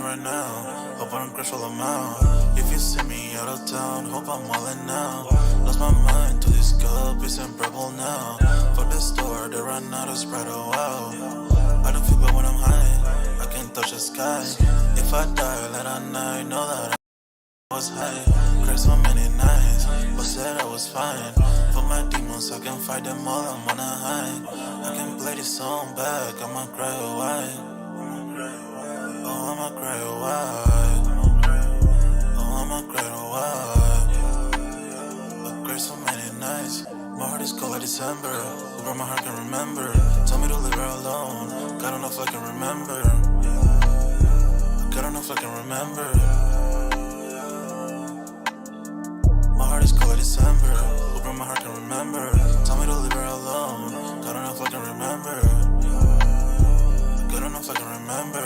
right now. Hope I don't crash all them out. If you see me out of town, hope I'm wildin' now. Lost my mind to this cup, it's unbearable now. Fuck the store, they run out of Sprite, oh wow. I don't feel bad when I'm high, I can't touch the sky. If I die late at night, know that I was high. Cried so many nights, but said I was fine. For my demons, I can fight them all, I'm on a high. I can play this song back, I'ma cry a while. Oh, I'ma cry a while. Oh, I'ma cry a while. I cried so many nights. My heart is cold like December. Where my heart can remember. Tell me to leave her alone. God don't know if I can remember. God don't know if I can remember. My heart is cold like December. Where my heart can remember. Tell me to leave her alone. God don't know if I can remember. God don't know if I can remember.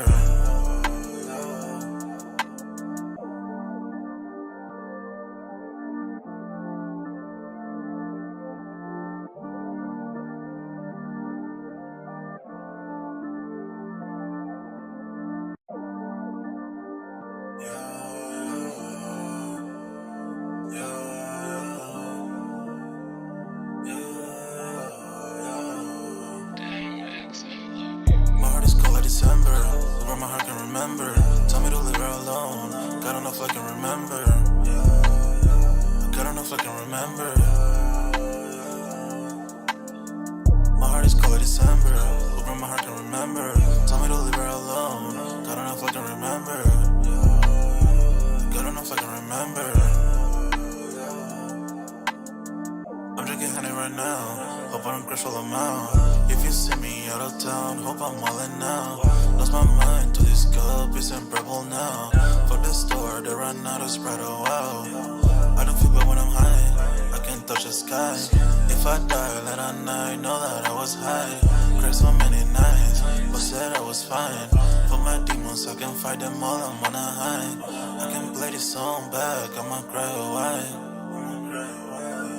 December, where my heart can remember. Tell me to leave her alone. God don't know if I can remember. God don't know if I can remember. My heart is cold like December, where my heart can remember. Tell me to leave her alone. God don't know if I can remember. God don't know if I can remember. I'm drinking honey right now. Hope I don't crash all them out. If you see me out of town, hope I'm wildin' now. Lost my mind to this cup, it's unbearable now. Fuck the store, they run out of Sprite, oh wow. I don't feel bad when I'm high, I can't touch the sky. If I die late at night, know that I was high. Cried so many nights, but said I was fine. For my demons, I can fight them all, I'm on a high. I can play this song back, I'ma cry a while.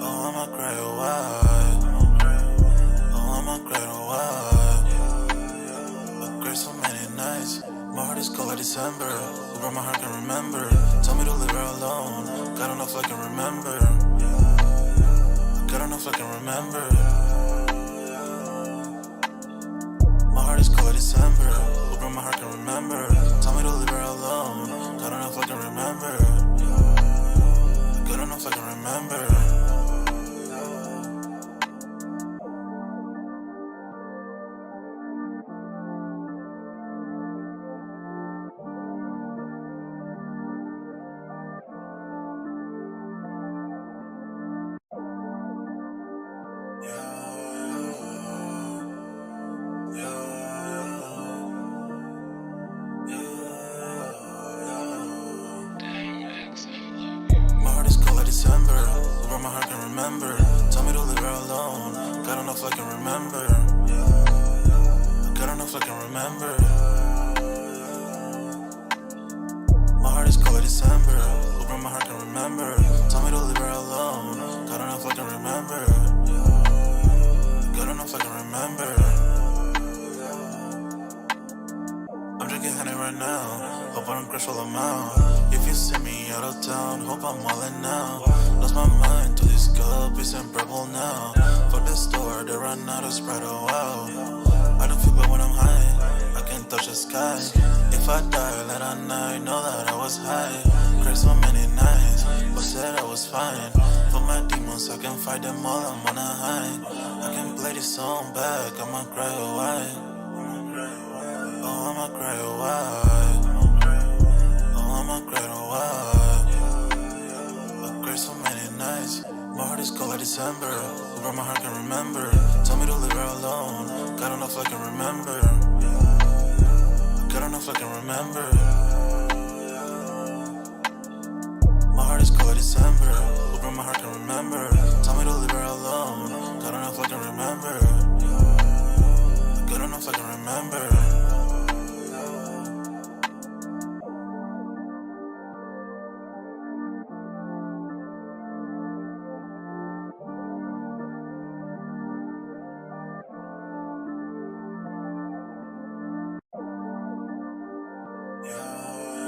Oh, I'ma cry a while. Oh, I'ma cry a while. I cried so many nights. My heart is cold like December. Where my heart can remember. Tell me to leave her alone. God don't know if I can remember. God don't know if I can remember. My heart is cold like December. Where my heart can remember. Tell me to leave her alone. God don't know if I can remember. God don't know if I can remember. December, where my heart can remember. Tell me to leave her alone. God don't know if I can remember. God don't know if I can remember. My heart is cold like December, where my heart can remember. Tell me to leave her alone. God don't know if I can remember. God don't know if I can remember. I'm drinking honey right now. Hope I don't crash all them out. If you see me out of town, hope I'm wildin' now. Lost my mind to this cup, it's unbearable now. Fuck the store, they run out of Sprite, oh wow. I don't feel bad when I'm high, I can't touch the sky. If I die late at night, know that I was high. Cried so many nights, but said I was fine. For my demons, I can fight them all, I'm on a high. I can play this song back, I'ma cry a while. Oh, I'ma cry a while. Oh, I'ma cry a while. I cried so many nights. My heart is cold like December. Where my heart can remember. Tell me to leave her alone. God don't know if I can remember. God don't know if I can remember. My heart is cold like December. Where my heart can remember. Tell me to leave her alone. God don't know if I can remember. God don't know if I can remember. Yeah.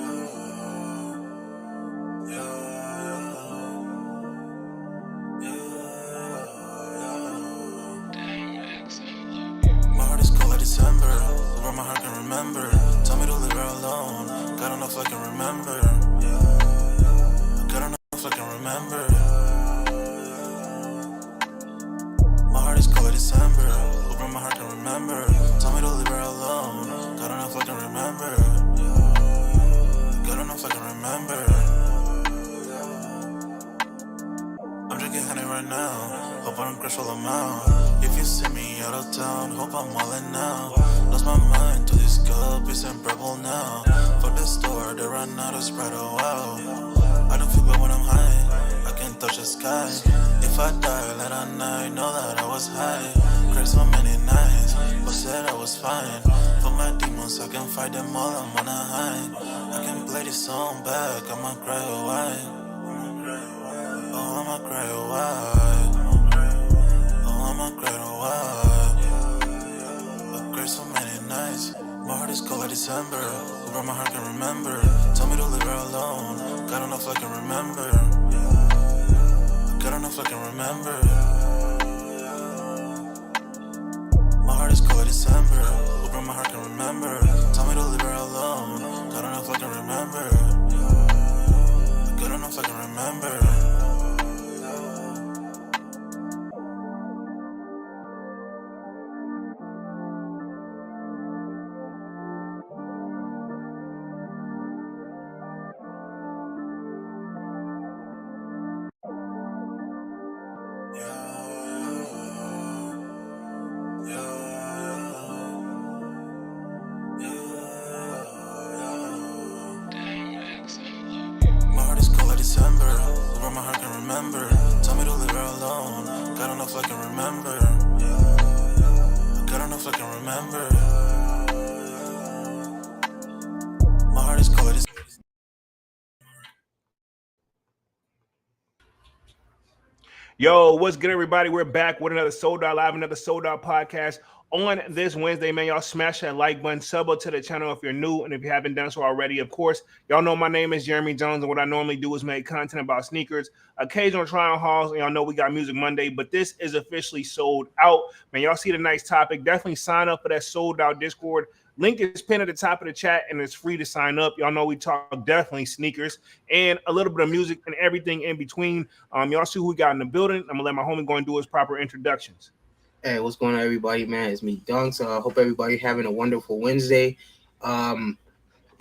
crush all them out. If you see me out of town, hope I'm wildin' now. Lost my mind to this cup, it's unbearable now. Fuck the store, they run out of Sprite, oh wow. I don't feel bad when I'm high, I can't touch the sky. If I die late at night, know that I was high. Cried so many nights, but said I was fine. For my demons, I can fight them all, I'm on a high. I can play this song back, I'ma cry a while. Oh, I'ma cry a while. Oh, I'ma cry a while. I cried so many nights. My heart is cold like December. Who broke my heart can remember. Tell me to leave her alone. God enough I can remember. God enough I can remember. My heart is cold like December. Who broke my heart can remember. Tell me to leave her alone. God enough I can remember. God enough I can remember. Yo, what's good, everybody? We're back with another Sold Out Live, another Sold Out podcast on this Wednesday, man. Y'all smash that like button, sub up to the channel if you're new, and if you haven't done so already, of course, y'all know my name is Jeremy Jones, and what I normally do is make content about sneakers, occasional try-on hauls, and y'all know we got Music Monday, but this is officially sold out. Man, y'all see the nice topic. Definitely sign up for that Sold Out Discord. Link is pinned at the top of the chat, and it's free to sign up. Y'all know we talk definitely sneakers and a little bit of music and everything in between. Y'all see who we got in the building. I'm gonna let my homie go and do his proper introductions. Hey, what's going on, everybody, man? It's me, Dunks. I hope everybody having a wonderful Wednesday. You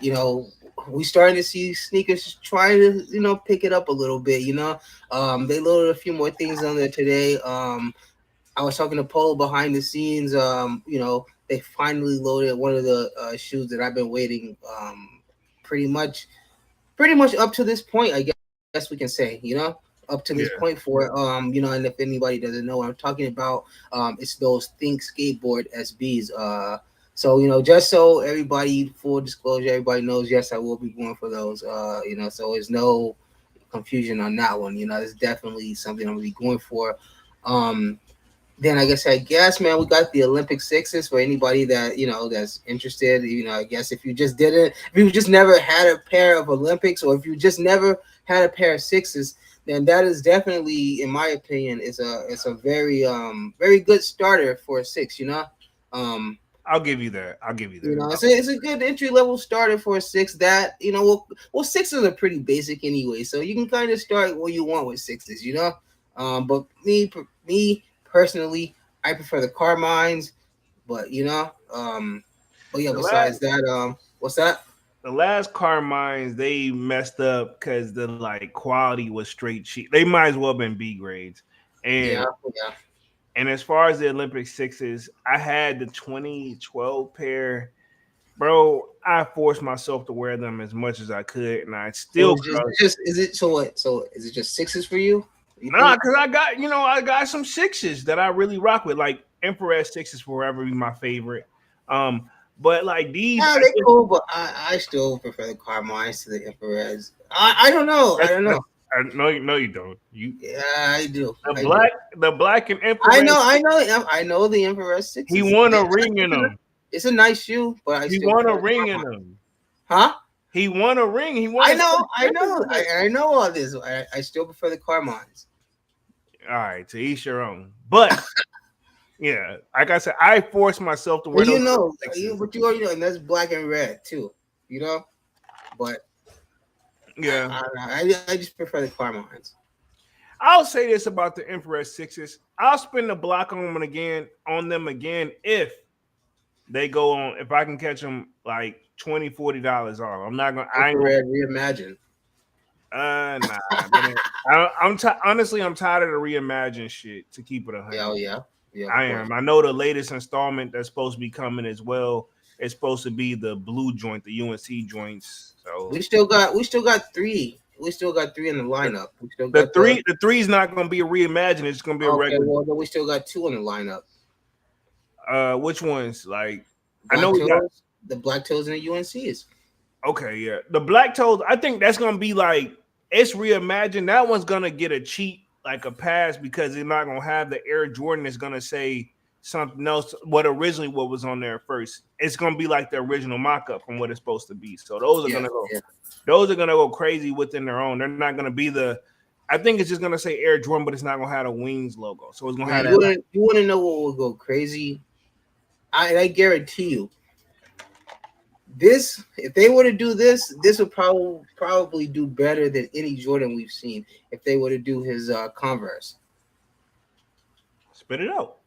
know, we starting to see sneakers trying to, pick it up a little bit, They loaded a few more things on there today. I was talking to Polo behind the scenes. They finally loaded one of the shoes that I've been waiting pretty much up to this point, I guess we can say, up to this point for and if anybody doesn't know what I'm talking about, it's those Think Skateboard SBs. So just so everybody, full disclosure, everybody knows, yes, I will be going for those. So there's no confusion on that one. It's definitely something I'm gonna be going for. Then I guess, man, we got the Olympic sixes for anybody that, that's interested. I guess if you just never had a pair of Olympics, or if you just never had a pair of sixes, then that is definitely, in my opinion, it's a very very good starter for a six. I'll give you that. It's a good entry level starter for a six. That well, sixes are pretty basic anyway, so you can kind of start what you want with sixes. But me personally, I prefer the Carmines. But besides that, what's that? The last Carmines, they messed up because the quality was straight cheap. They might as well have been B grades. And and as far as the Olympic sixes, I had the 2012 pair. Bro, I forced myself to wear them as much as I could, and I still is it just sixes for you? Nah, because I got some sixes that I really rock with. Like Emperor sixes forever be my favorite. But these, they're cool, but I still prefer the Carmines to the Emperors. I don't know. No, you don't. Yeah, I do. The black and Emperor. I know the Emperor sixes. He won a ring in them. It's a nice shoe, but he won a ring in them. Huh? He won a ring. I know all this. I still prefer the Carmines. All right, to each your own. But yeah, like I said, I forced myself to wear those. But you already know, and that's black and red too. But yeah, I just prefer the Carmines. I'll say this about the Emperor sixes: I'll spend the block on them again if they go on. If I can catch them $20-$40 off, I'm not gonna. Red Reimagine. Nah. Honestly, I'm tired of the reimagine shit. To keep it 100. Yeah. I am. I know the latest installment that's supposed to be coming as well. It's supposed to be the blue joint, the UNC joints. So we still got three. We still got three in the lineup. We still the got the three's not going to be a reimagine. It's going to be a okay. regular. Well, then we still got two in the lineup. Which ones? Like Black I know we got the Black Toes and the UNCs. Okay, yeah, the Black Toes. I think that's going to be like it's reimagined. That one's going to get a cheat, like a pass, because they're not going to have the Air Jordan. Is going to say something else. What was on there first? It's going to be like the original mock-up from what it's supposed to be. So those are going to go. Yeah. Those are going to go crazy within their own. They're not going to be the. I think it's just going to say Air Jordan, but it's not going to have a Wings logo. So it's going to have. You want to know what will go crazy? I guarantee you. This, if they were to do this would probably do better than any Jordan we've seen. If they were to do his Converse, spit it out.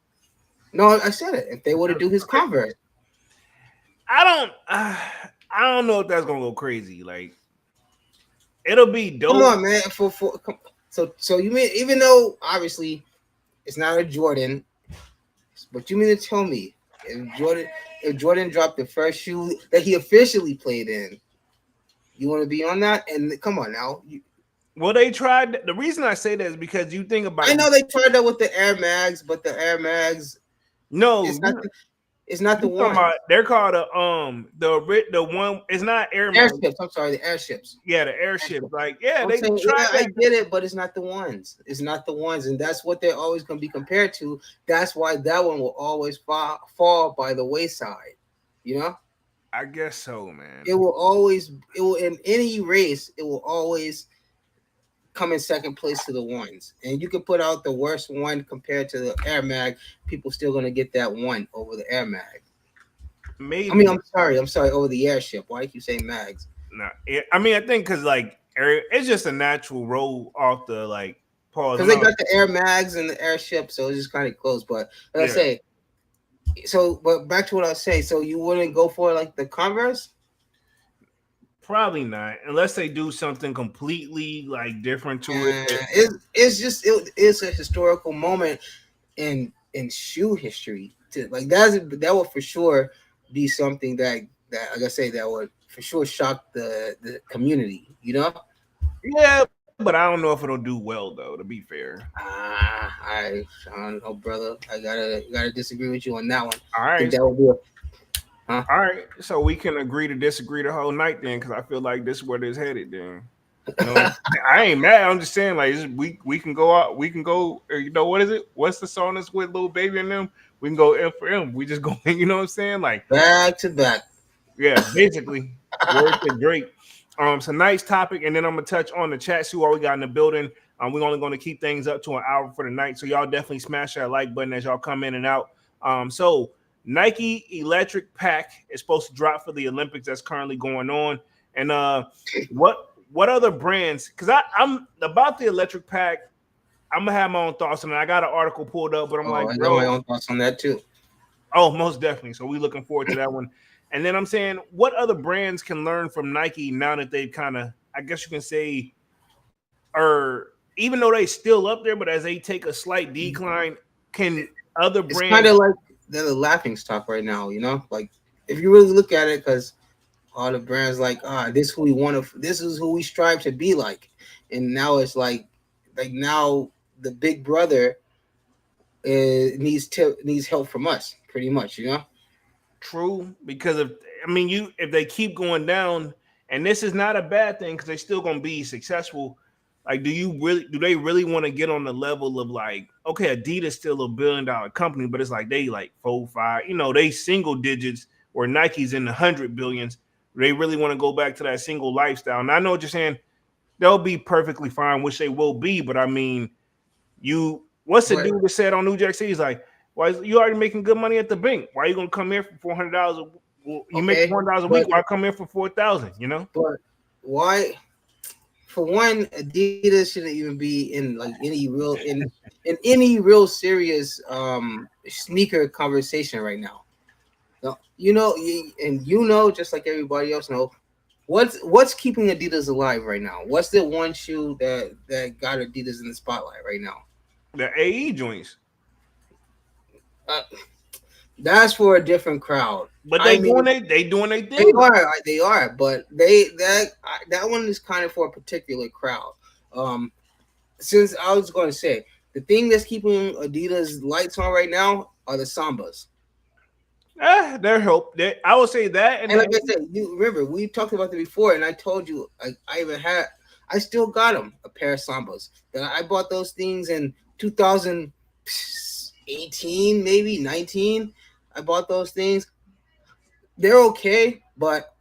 No, I said it. If they were to do his Converse, I don't know if that's gonna go crazy. Like, it'll be dope. Come on, man. So you mean, even though obviously it's not a Jordan, but you mean to tell me if Jordan dropped the first shoe that he officially played in, you want to be on that? And come on now. Well, they tried. The reason I say that is because you think about. I know they tried that with the Air Mags, but the Air Mags. No, it's not the one. They're called the one. It's not airships. I'm sorry, the airships. Yeah, the airships. Like, yeah, they tried. I get it, but it's not the ones. It's not the ones, and that's what they're always going to be compared to. That's why that one will always fall by the wayside. You know. I guess so, man. It will in any race. It will always come in second place to the ones, and you can put out the worst one compared to the Air Mag. People still gonna get that one over the Air Mag. Maybe. I mean, I'm sorry, over the airship. Why do you say mags? No, I mean, I think because like it's just a natural roll off the like pause. Because they got the Air Mags and the airship, so it's just kind of close. But I say, but back to what I was saying. So you wouldn't go for like the Converse? Probably not, unless they do something completely like different to it. It's a historical moment in shoe history. Like that will for sure be something that like I say that would for sure shock the community. You know? Yeah, but I don't know if it'll do well though. To be fair, I don't know, brother. I gotta disagree with you on that one. All right, I think that will be All right, so we can agree to disagree the whole night then, because I feel like this is where it's headed. Then, you know, I ain't mad. I'm just saying, like, we can go out. We can go. You know, what is it? What's the song that's with Lil Baby and them? We can go M for M. We just go. You know what I'm saying? Like back to back. Yeah, basically. Word to Drake. It's a nice topic, and then I'm gonna touch on the chat. See what we got in the building. We're only going to keep things up to an hour for the night, so y'all definitely smash that like button as y'all come in and out. So. Nike Electric Pack is supposed to drop for the Olympics that's currently going on. And what other brands? Because I'm about the Electric Pack. I'm gonna have my own thoughts on it. I got an article pulled up, but I'm I got my own thoughts on that too. Oh, most definitely. So we're looking forward to that one. And then I'm saying, what other brands can learn from Nike now that they've kind of, I guess you can say, or even though they still up there, but as they take a slight decline, can other brands? It's kind of like they're the laughing stock right now, you know. Like if you really look at it, because all the brands like, this is who we strive to be like, and now it's like now the big brother needs help from us, pretty much, you know. True, because if they keep going down, and this is not a bad thing because they're still going to be successful. Like, do they really want to get on the level of like, okay, Adidas still $1 billion company, but it's like they like 4, 5, you know, they single digits, or Nike's in the 100 billions. They really want to go back to that single lifestyle. And I know what you're saying, they'll be perfectly fine, which they will be. But I mean, what's the dude that said on New Jack City? He's like, why you already making good money at the bank? Why are you gonna come here for $400? You make $400 a week. Why come here for $4,000? You know, but why? For one, Adidas shouldn't even be in like any real serious sneaker conversation right now. No, you know, just like everybody else know, What's keeping Adidas alive right now? What's the one shoe that got Adidas in the spotlight right now? The AE joints, Uh, that's for a different crowd. but I mean, they doing their they thing. are, but that one is kind of for a particular crowd. Since I was going to say the thing that's keeping Adidas lights on right now are the Sambas. Their help. I would say that, And like I said, you remember we talked about it before, and I told you I still got them a pair of Sambas. That I bought those things in 2018, maybe 19. I bought those things. They're okay, but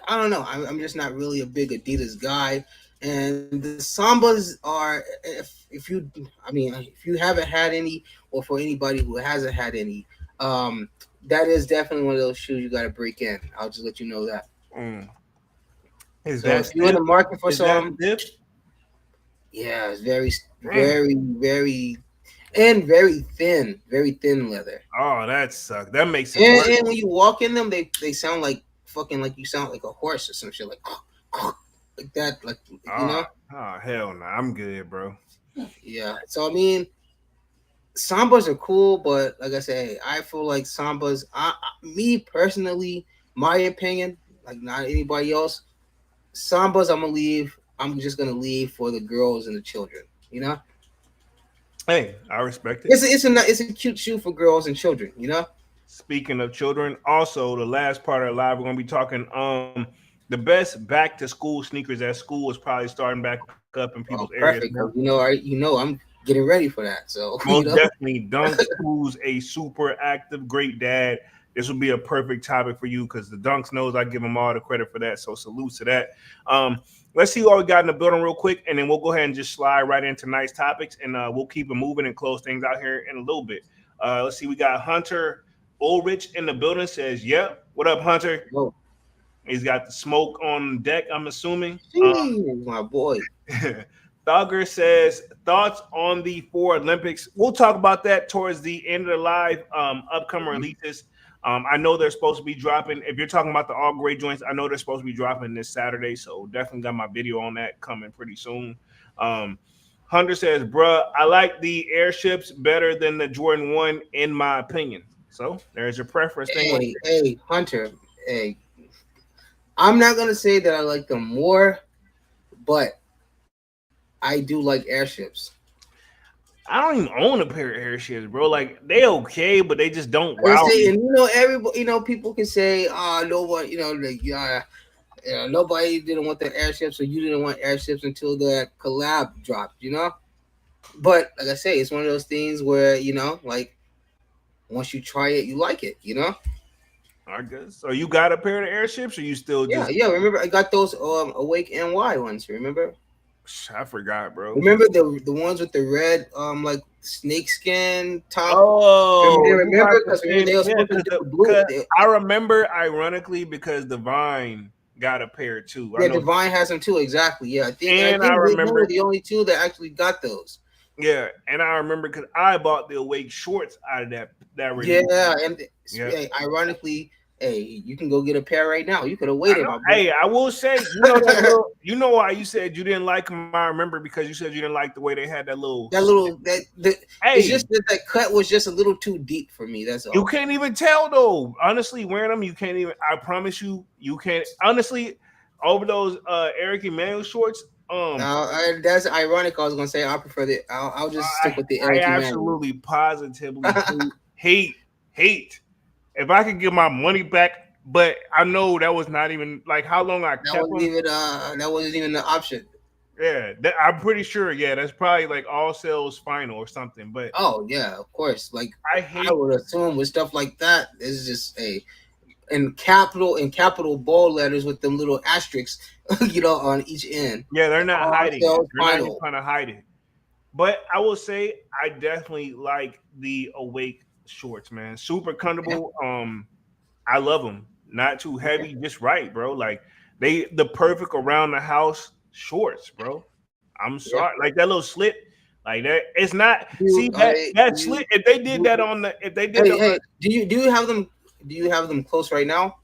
I don't know. I'm just not really a big Adidas guy. And the Sambas are, if you haven't had any, or for anybody who hasn't had any, that is definitely one of those shoes you got to break in. I'll just let you know that. Is So that if you're in the market for is that some, stiff? yeah, it's very, very thin leather. Oh, that sucks. That makes it And, worse. and when you walk in them, they sound like fucking like you sound like a horse or some shit, like like that, like you know. Oh hell no, I'm good, bro. Yeah. So I mean, Sambas are cool, but like I say, I feel like Sambas. Me personally, my opinion, like not anybody else. Sambas, I'm gonna leave. I'm just gonna leave for the girls and the children. You know, Hey, I respect it. it's a cute shoe for girls and children. You know. Speaking of children, also the last part of the live, we're gonna be talking the best back to school sneakers at school is probably starting back up in people's Oh, areas. perfect. I'm getting ready for that. So Most definitely, Dunks, who's a super active, great dad. This would be a perfect topic for you because the Dunks knows I give him all the credit for that. So salute to that. Let's see what we got in the building real quick, and then we'll go ahead and just slide right into nice topics, and we'll keep it moving and close things out here in a little bit. Let's see, we got Hunter Ulrich in the building. Says, "Yep, what up, Hunter?" Oh, He's got the smoke on deck, I'm assuming. my boy. Thogger says, thoughts on the 4 Olympics. We'll talk about that towards the end of the live upcoming releases. I know they're supposed to be dropping. If you're talking about the all gray joints, I know they're supposed to be dropping this Saturday. So definitely got my video on that coming pretty soon. Hunter says, bruh, I like the airships better than the Jordan 1, in my opinion. So there's your preference thing. Hey, Hunter. Hey, I'm not gonna say that I like them more, but I do like airships. I don't even own a pair of airships, bro. Like they okay, but they just don't wow me. And everybody, people can say, nobody, nobody didn't want the airships, or you didn't want airships until the collab dropped, But like I say, it's one of those things where like once you try it, you like it, I guess. So you got a pair of airships, or you still just? Yeah. Remember, I got those Awake NY ones. Remember? I forgot, bro. Remember the ones with the red like snakeskin top? Oh, remember because they were supposed to do blue. I remember, ironically, because Divine got a pair too. Yeah, Divine has them too. Exactly. Yeah, I think I remember we were the only two that actually got those. Yeah, and I remember because I bought the Awake shorts out of that release. Yeah, and ironically, hey, you can go get a pair right now. You could have waited. Hey, I will say, you know why you said you didn't like them. I remember because you said you didn't like the way they had that little. It's just that cut was just a little too deep for me. That's all. You can't even tell though. Honestly, wearing them, you can't even. I promise you, you can't. Honestly, over those Eric Emanuel shorts. That's ironic. I was gonna say I prefer the. I'll just stick with the Eric Emanuel. I absolutely positively hate. If I could get my money back, but I know that was not even like how long I kept them. That wasn't even an option. Yeah, I'm pretty sure. Yeah, that's probably like all sales final or something. But oh yeah, of course. Like I would assume with stuff like that, it's just in capital bold letters with them little asterisks, on each end. Yeah, they're not hiding. They're not even trying to hide it. But I will say, I definitely like the Awake shorts, man. Super comfortable. Yeah. I love them. Not too heavy, just right, bro. Like the perfect around the house shorts, bro. I'm sorry, like that little slit, like that. It's not. That slit. If they did that on the, if they did. Do you have them? Do you have them close right now?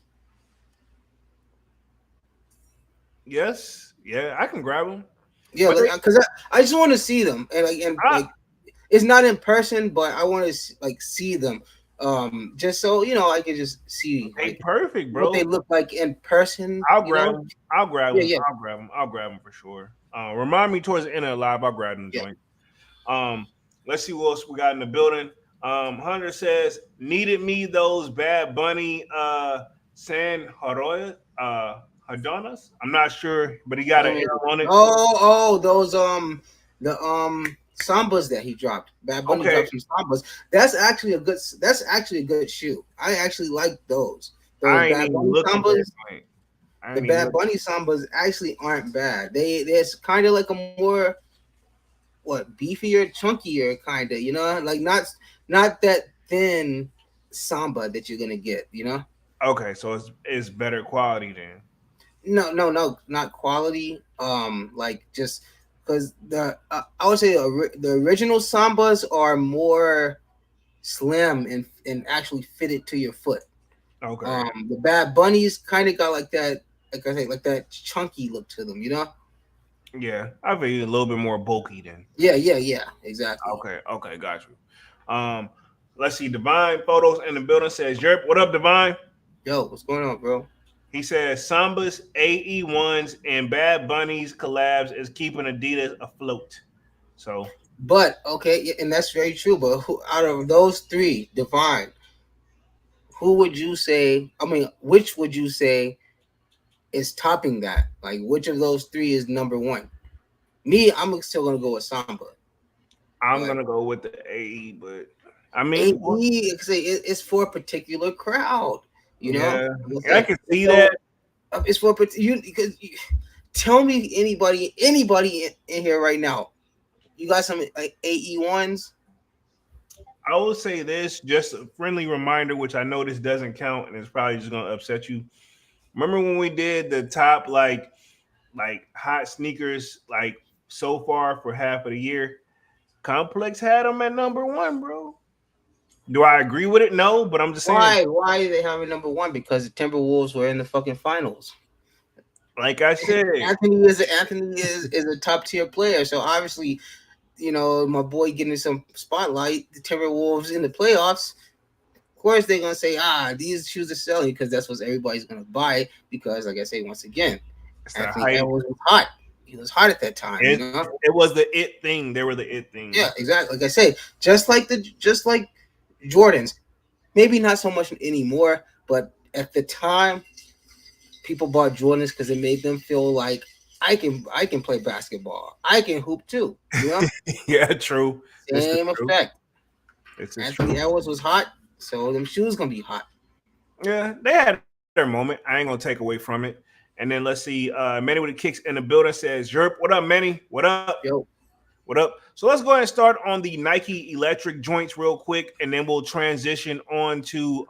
Yes, yeah, I can grab them. Yeah, But like they, because I just want to see them and I, like it's not in person, but I want to like see them, just so I can just see they like perfect, what they bro. look like in person. I'll grab them. I'll grab Yeah, them. yeah, I'll grab them. I'll grab them for sure. Remind me towards the end of the live. I'll grab them yeah. joint. Um, let's see what else we got in the building. Hunter says, needed me those Bad Bunny San Haroya Hadonas. I'm not sure, but he got an Oh, arrow on it. those the sambas that he dropped. Bad Bunny Okay, dropped some sambas. That's actually a good shoe. I actually like those. Those I ain't Bad even Bunny look at that sambas. joint. I The ain't even Bad look. Bunny sambas actually aren't bad. There's kind of like a more beefier, chunkier kind of, like not that thin samba that you're gonna get. Okay, so it's better quality then. No, no, no, not quality. Like just because I would say the original sambas are more slim and actually fitted to your foot. Okay, The Bad Bunnies kind of got like that, like I say, like that chunky look to them. yeah, I feel a little bit more bulky then. Yeah, yeah, yeah, exactly. Okay, okay, got you. Let's see. Divine Photos in the building says, "Yerp, what up, Divine?" Yo, what's going on, bro? He says Samba's AE1s and Bad Bunny's collabs is keeping Adidas afloat. So But okay, yeah, and that's very true. But who out of those three, Divine, who would you say? I mean, which would you say is topping that? Like, which of those three is number one? Me, I'm still gonna go with Samba. I'm But gonna go with the AE, but I mean, AE, it's for a particular crowd. You know, yeah, Like I I said, can see so that. it's for you because tell me anybody in here right now. You got some like AE1s? I will say this, just a friendly reminder, which I know this doesn't count, and it's probably just gonna upset you. Remember when we did the top like hot sneakers like so far for half of the year? Complex had them at number one, bro. Do I agree with it? No, but I'm just saying, Why? Why do they have it number one? Because the Timberwolves were in the fucking finals. like I said, Anthony is a top tier player, so obviously, my boy getting some spotlight. The Timberwolves in the playoffs. Of course, they're gonna say, these shoes are selling because that's what everybody's gonna buy. Because, like I say, once again, it's the Anthony hype. Edwards was hot. He was hot at that time. It was the it thing. They were the it thing. Yeah, exactly. Like I say, just like Jordans. Maybe not so much anymore, but at the time, people bought Jordans because it made them feel like I can play basketball. I can hoop too. Yeah, true. This is Same true. effect. This is true. Anthony Edwards was hot, so them shoes gonna be hot. Yeah, they had their moment. I ain't gonna take away from it. And then let's see. Manny with the kicks in the building says, "Yerp, what up, Manny? What up? Yo, What up?" So let's go ahead and start on the Nike electric joints real quick, and then we'll transition on to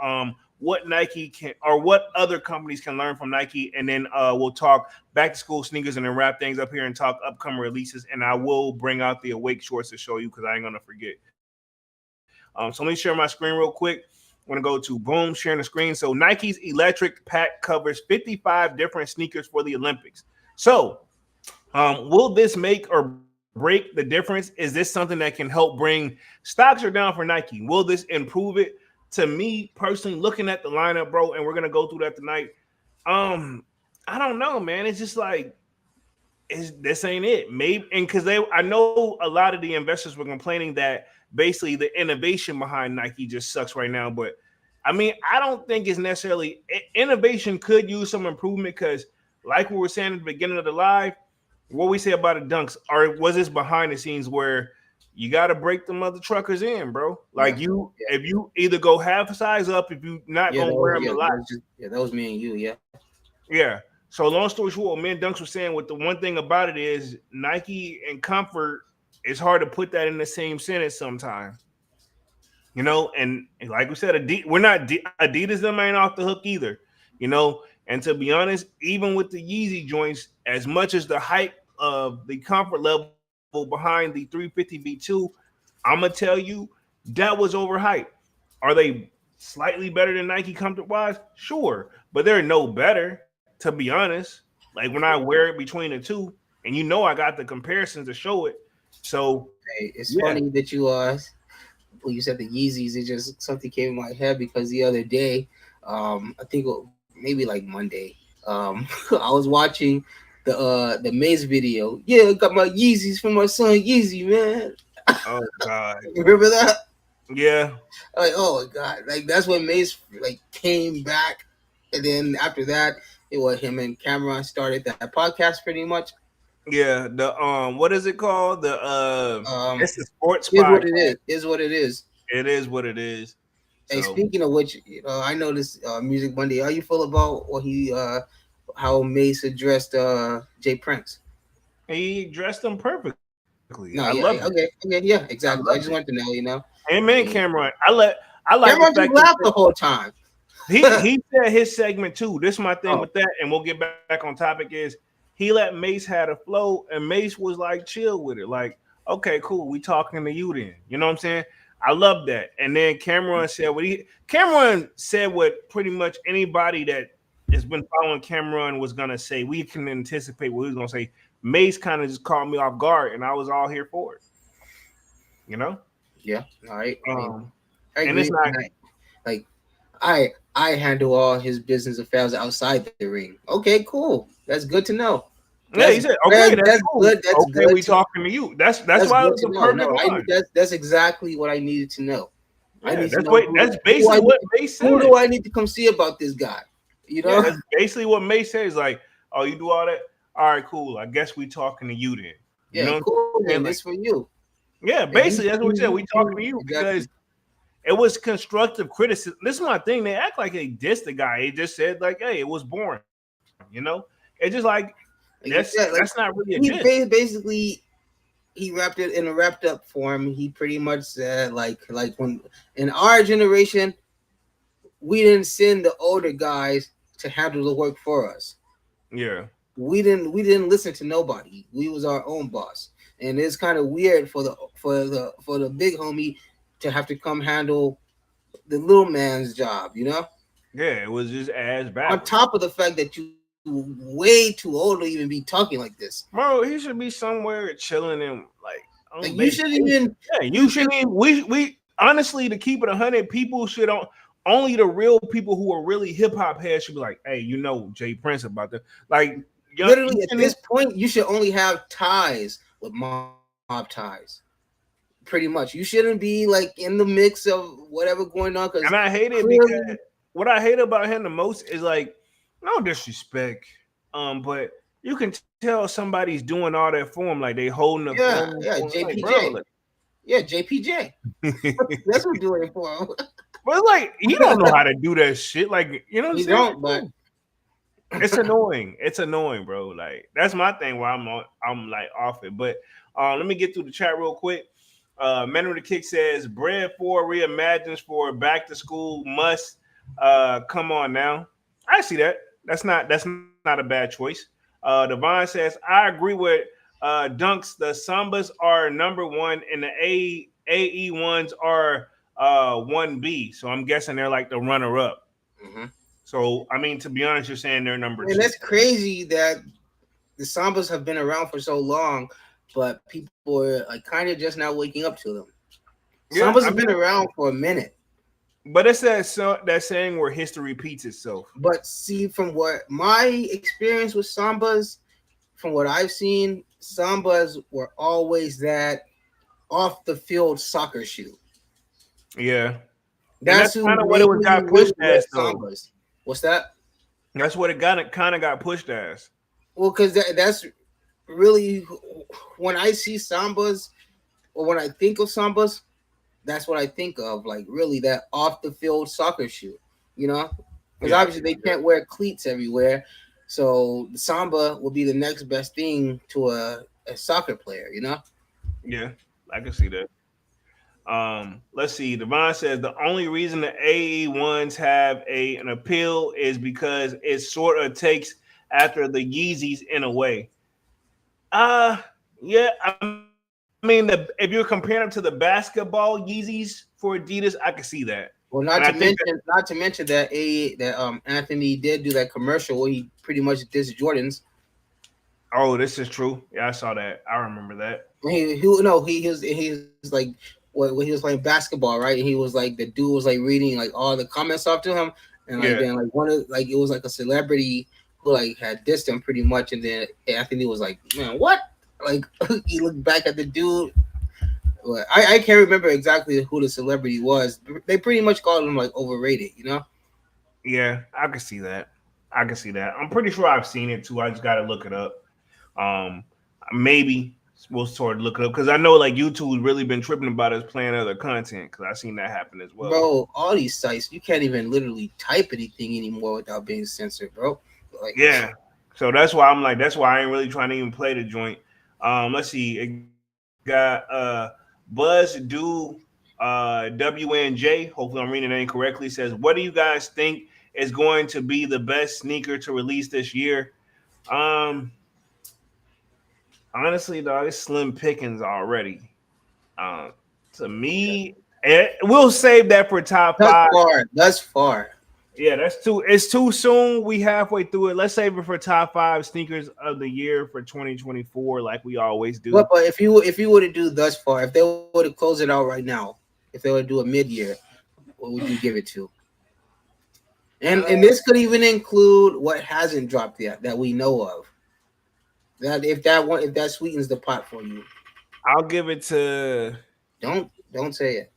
what Nike can or what other companies can learn from Nike, and then we'll talk back to school sneakers, and then wrap things up here and talk upcoming releases. And I will bring out the Awake shorts to show you because I ain't gonna forget. So let me share my screen real quick. I'm gonna go to boom, sharing the screen. So Nike's electric pack covers 55 different sneakers for the Olympics. So will this make or break the difference? Is this something that can help bring stocks are down for Nike? Will this improve it? To me personally, looking at the lineup, bro, and we're gonna go through that tonight. I don't know, man. It's just like this ain't it. Maybe and because I know a lot of the investors were complaining that basically the innovation behind Nike just sucks right now. But I mean, I don't think it's necessarily innovation could use some improvement because, like we were saying at the beginning of the live, what we say about the dunks, or was this behind the scenes where you got to break the mother truckers in, bro? Like yeah, if you either go half a size up, if you not yeah, gonna wear them a lot, that was me and you. Yeah, yeah. So long story short, what me and Dunks was saying, with the one thing about it is Nike and comfort, it's hard to put that in the same sentence sometimes. And like we said, we're not Adidas. Them ain't off the hook either. And to be honest, even with the Yeezy joints, as much as the hype of the comfort level behind the 350 V2, I'm gonna tell you that was overhyped. Are they slightly better than Nike comfort wise? Sure, but they're no better. To be honest, like Like when I wear it between the two, and I got the comparisons to show it. So Hey, it's yeah. funny that when you said the Yeezys, it just something came in my head because the other day, I think maybe like Monday, I was watching the Maze video. Yeah, I got my Yeezys from my son Yeezy, man. Oh God. Remember that? Yeah. Like, oh my God, like that's when Maze like came back, and then after that, it was him and Cameron started that podcast pretty much. Yeah. The what is it called? It's the sports Is what podcast. it is. Is what it is. It is what it is. Hey, So speaking of which, I know this Music Monday. How you feel about how Mace addressed Jay Prince? he dressed them perfectly. No, I yeah, love it. okay, yeah, I exactly. I love just it. wanted to know, Amen, Cameron. I like Cameron the just fact laughed the that whole time. he said his segment too. This is my thing Oh. with that, and we'll get back on topic. Is he let Mace had a flow, and Mace was like chill with it, like okay, cool, we talking to you then. You know what I'm saying? I love that. And then Cameron said what pretty much anybody that has been following Cameron was gonna say. We can anticipate what he was gonna say. Mace kind of just caught me off guard, and I was all here for it. You know? Yeah, all right. I And agree. it's not Like I handle all his business affairs outside the ring. Okay, cool. That's good to know. yeah, he said, okay, that's cool. good. That's okay, good. we talking to you. That's why it was a perfect line. That's exactly what I needed to know. I Yeah, need to know that's basically what Mace said. Who do I need to come see about this guy? You know, that's basically what Mace says. Like, oh, you do all that? All right, cool. I guess we talking to you then. You know cool. Then, this for you. Yeah, basically that's what we said. We talking to you because it was constructive criticism. This is my thing. They act like they dissed the guy. They just said like, "Hey, it was boring." You know, it's just like that's not really a diss. Basically, he wrapped it in a wrapped up form. He pretty much said like when in our generation, we didn't send the older guys to handle the work for us. Yeah, we didn't listen to nobody. We was our own boss, and it's kind of weird for the big homie to have to come handle the little man's job. You know? Yeah, it was just ass back. On top of the fact that you way too old to even be talking like this, bro. He should be somewhere chilling and like you shouldn't even. Yeah, you shouldn't even. We honestly, to keep it 100, people should only the real people who are really hip hop heads should be like, hey, Jay Prince about that. Like literally at this point, you should only have ties with mob ties. Pretty much, you shouldn't be like in the mix of whatever going on. And I hate it because what I hate about him the most is like, no disrespect, but you can tell somebody's doing all that for him, like they holding the phone. Yeah, JPJ. Like, bro, JPJ. That's what doing it for him. But like, he don't know how to do that shit. Like, you know what I'm saying? Don't, but it's annoying. It's annoying, bro. Like, that's my thing where I'm like off it. But let me get through the chat real quick. Men of the Kick says Bread 4 reimagines for back to school must come on now. I see that. That's not a bad choice. Devon says I agree with Dunks. The Sambas are number one and the AE ones are 1B. So I'm guessing they're like the runner up. Mm-hmm. So I mean, to be honest, you're saying they're number 2. And that's crazy that the Sambas have been around for so long, but people are like kind of just now waking up to them. Yeah, Sambas have been around for a minute. But it's that saying where history repeats itself. But see, from what my experience with Sambas, from what I've seen, Sambas were always that off the field soccer shoe. Yeah. That's kind of what it got pushed as though. Sambas. What's that? That's what it kind of got pushed as. Well, because that's really when I see Sambas or when I think of Sambas, that's what I think of, like really that off the field soccer shoe, because obviously they can't wear cleats everywhere. So the Samba will be the next best thing to a soccer player, Yeah, I can see that. Let's see. Devon says the only reason the AE ones have an appeal is because it sort of takes after the Yeezys in a way. Yeah, I mean, if you're comparing them to the basketball Yeezys for Adidas, I can see that. Well, not to mention that Anthony did do that commercial where he pretty much dissed Jordans. Oh, this is true. Yeah, I saw that. I remember that. He was like when he was playing basketball, right? And he was like the dude was like reading like all the comments off to him, and like Yeah, then like one of like it was like a celebrity who like had dissed him pretty much, and then Anthony was like, man, what? Like he looked back at the dude. But I can't remember exactly who the celebrity was. They pretty much called him like overrated, you know? yeah, I can see that. I can see that. I'm pretty sure I've seen it too. I just got to look it up. Um, maybe we'll sort of look it up because I know like YouTube's really been tripping about us playing other content because I've seen that happen as well. Bro, all these sites you can't even literally type anything anymore without being censored, bro. Like, Yeah, so that's why I'm like that's why I ain't really trying to even play the joint. Let's see, it got Buzz Do WNJ. Hopefully I'm reading the name correctly. Says, what do you guys think is going to be the best sneaker to release this year? Um, honestly, dog, it's slim pickings already. Um, to me, we'll save that for top thus five. far, thus far. Yeah, that's too. It's too soon. We halfway through it. Let's save it for top five sneakers of the year for 2024, like we always do. But if you were to do thus far, if they were to close it out right now, if they were to do a mid year, what would you give it to? And this could even include what hasn't dropped yet that we know of. That if that sweetens the pot for you, I'll give it to. don't say it.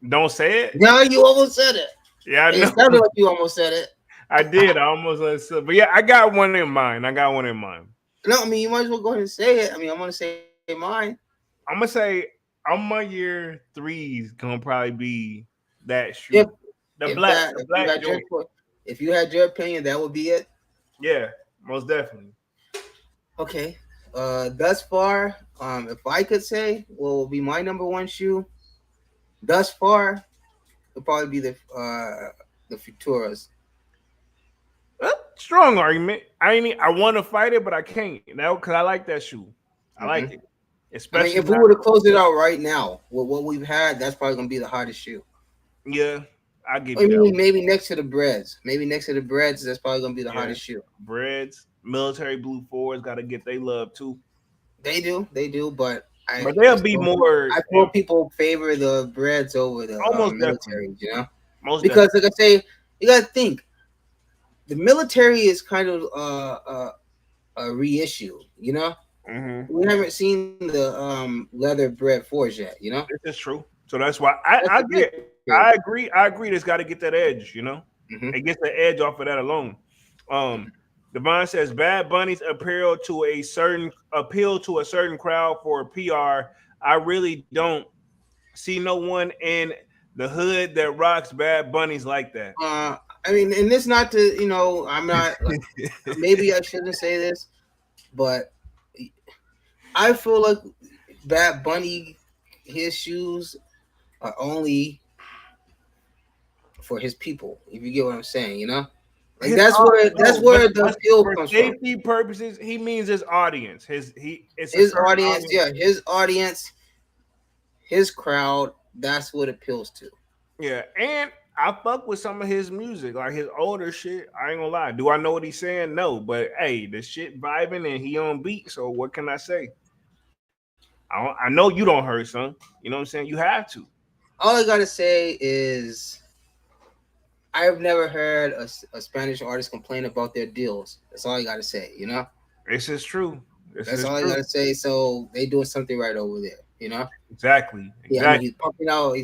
Don't say it. No, you almost said it. Yeah, I It know. sounded like you almost said it. I did. I almost let slip. But yeah, I got one in mind. No, I mean you might as well go ahead and say it. I mean I'm gonna say mine. I'm gonna say on my year three's gonna probably be that shoe. If The if black, that the if you black had joint. if you had your opinion, that would be it. Yeah, most definitely. Okay. Thus far, if I could say what will be my number one shoe, thus far, it'll probably be the Futuras. Strong argument. I want to fight it, but I can't. Now because I like that shoe. I like it, I especially mean, if we were to close it out right now with what we've had, that's probably gonna be the hardest shoe. Yeah, I give I you that. mean, maybe next to the Breads. Maybe next to the Breads, that's probably gonna be the hardest shoe. Breads, military blue fours got to get they love too. They do, but They'll be more. I feel people favor the Breads over the Almost military, you know, most because like I say, you gotta think the military is kind of a reissue, you know. Mm-hmm. We haven't seen the leather bread fours yet, you know. This is true. So that's why I get. I agree. I agree. It's got to get that edge. You know, it gets the edge off of that alone. Devon says Bad Bunny's appeal to a certain crowd for PR. I really don't see no one in the hood that rocks Bad Bunnies like that. I mean, and this not to, you know, I'm not. Like, maybe I shouldn't say this, but I feel like Bad Bunny, his shoes are only for his people. If you get what I'm saying, you know, like that's where the appeal comes from. Safety purposes, he means his audience. His audience, yeah, his audience, his crowd. That's what appeals to. Yeah, and I fuck with some of his music, like his older shit. I ain't gonna lie. Do I know what he's saying? No, but hey, the shit vibing and he on beat. So what can I say? I know you don't hurt, son. You know what I'm saying? You have to. All I gotta say is, I've never heard a Spanish artist complain about their deals. That's all I gotta say. You know, this is true. That's all I gotta say. So they doing something right over there. You know, exactly. Yeah, I mean, he's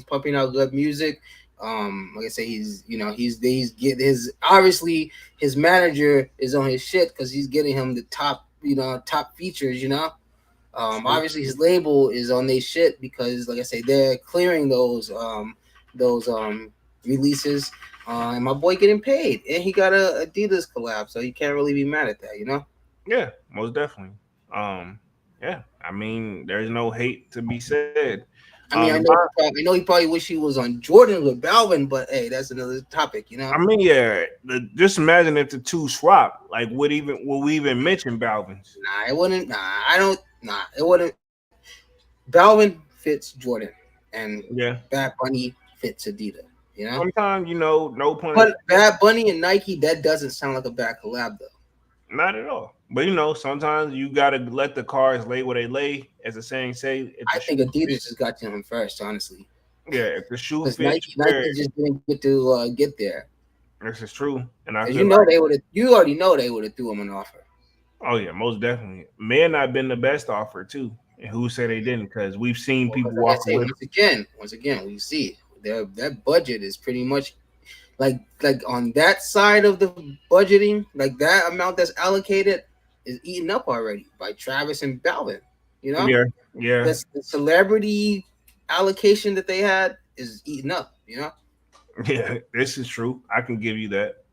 pumping out good music. Like I say, he's getting his, obviously his manager is on his shit because he's getting him the top features. You know. Obviously his label is on their shit because, like I say, they're clearing those releases. And my boy getting paid, and he got a Adidas collab, so you can't really be mad at that, you know? Yeah, most definitely. Yeah, I mean, there's no hate to be said. I mean, I know he probably wish he was on Jordan with Balvin, but hey, that's another topic, you know. I mean, yeah, just imagine if the two swap. Like, would we even mention Balvin's? Nah, it wouldn't. It wouldn't. Balvin fits Jordan, and Bad Bunny fits Adidas. You know, sometimes no point. But Bad Bunny and Nike, that doesn't sound like a bad collab though. Not at all. But sometimes you gotta let the cards lay where they lay, as the saying say. If I the shoe think Adidas fits, just got to him first, honestly, yeah, if the shoe because fits, you wear Nike it. just didn't get to get there. This is true, and I Because feel like, they would have. You already know they would have threw him an offer. oh yeah, most definitely, may have not been the best offer too. And who said they didn't? Because we've seen Well, people because like I walk say, away. once again, we see their budget is pretty much like on that side of the budgeting, like that amount that's allocated is eaten up already by Travis and Balvin. You know, Yeah, yeah, that's the celebrity allocation that they had is eaten up. You know, yeah. This is true. I can give you that.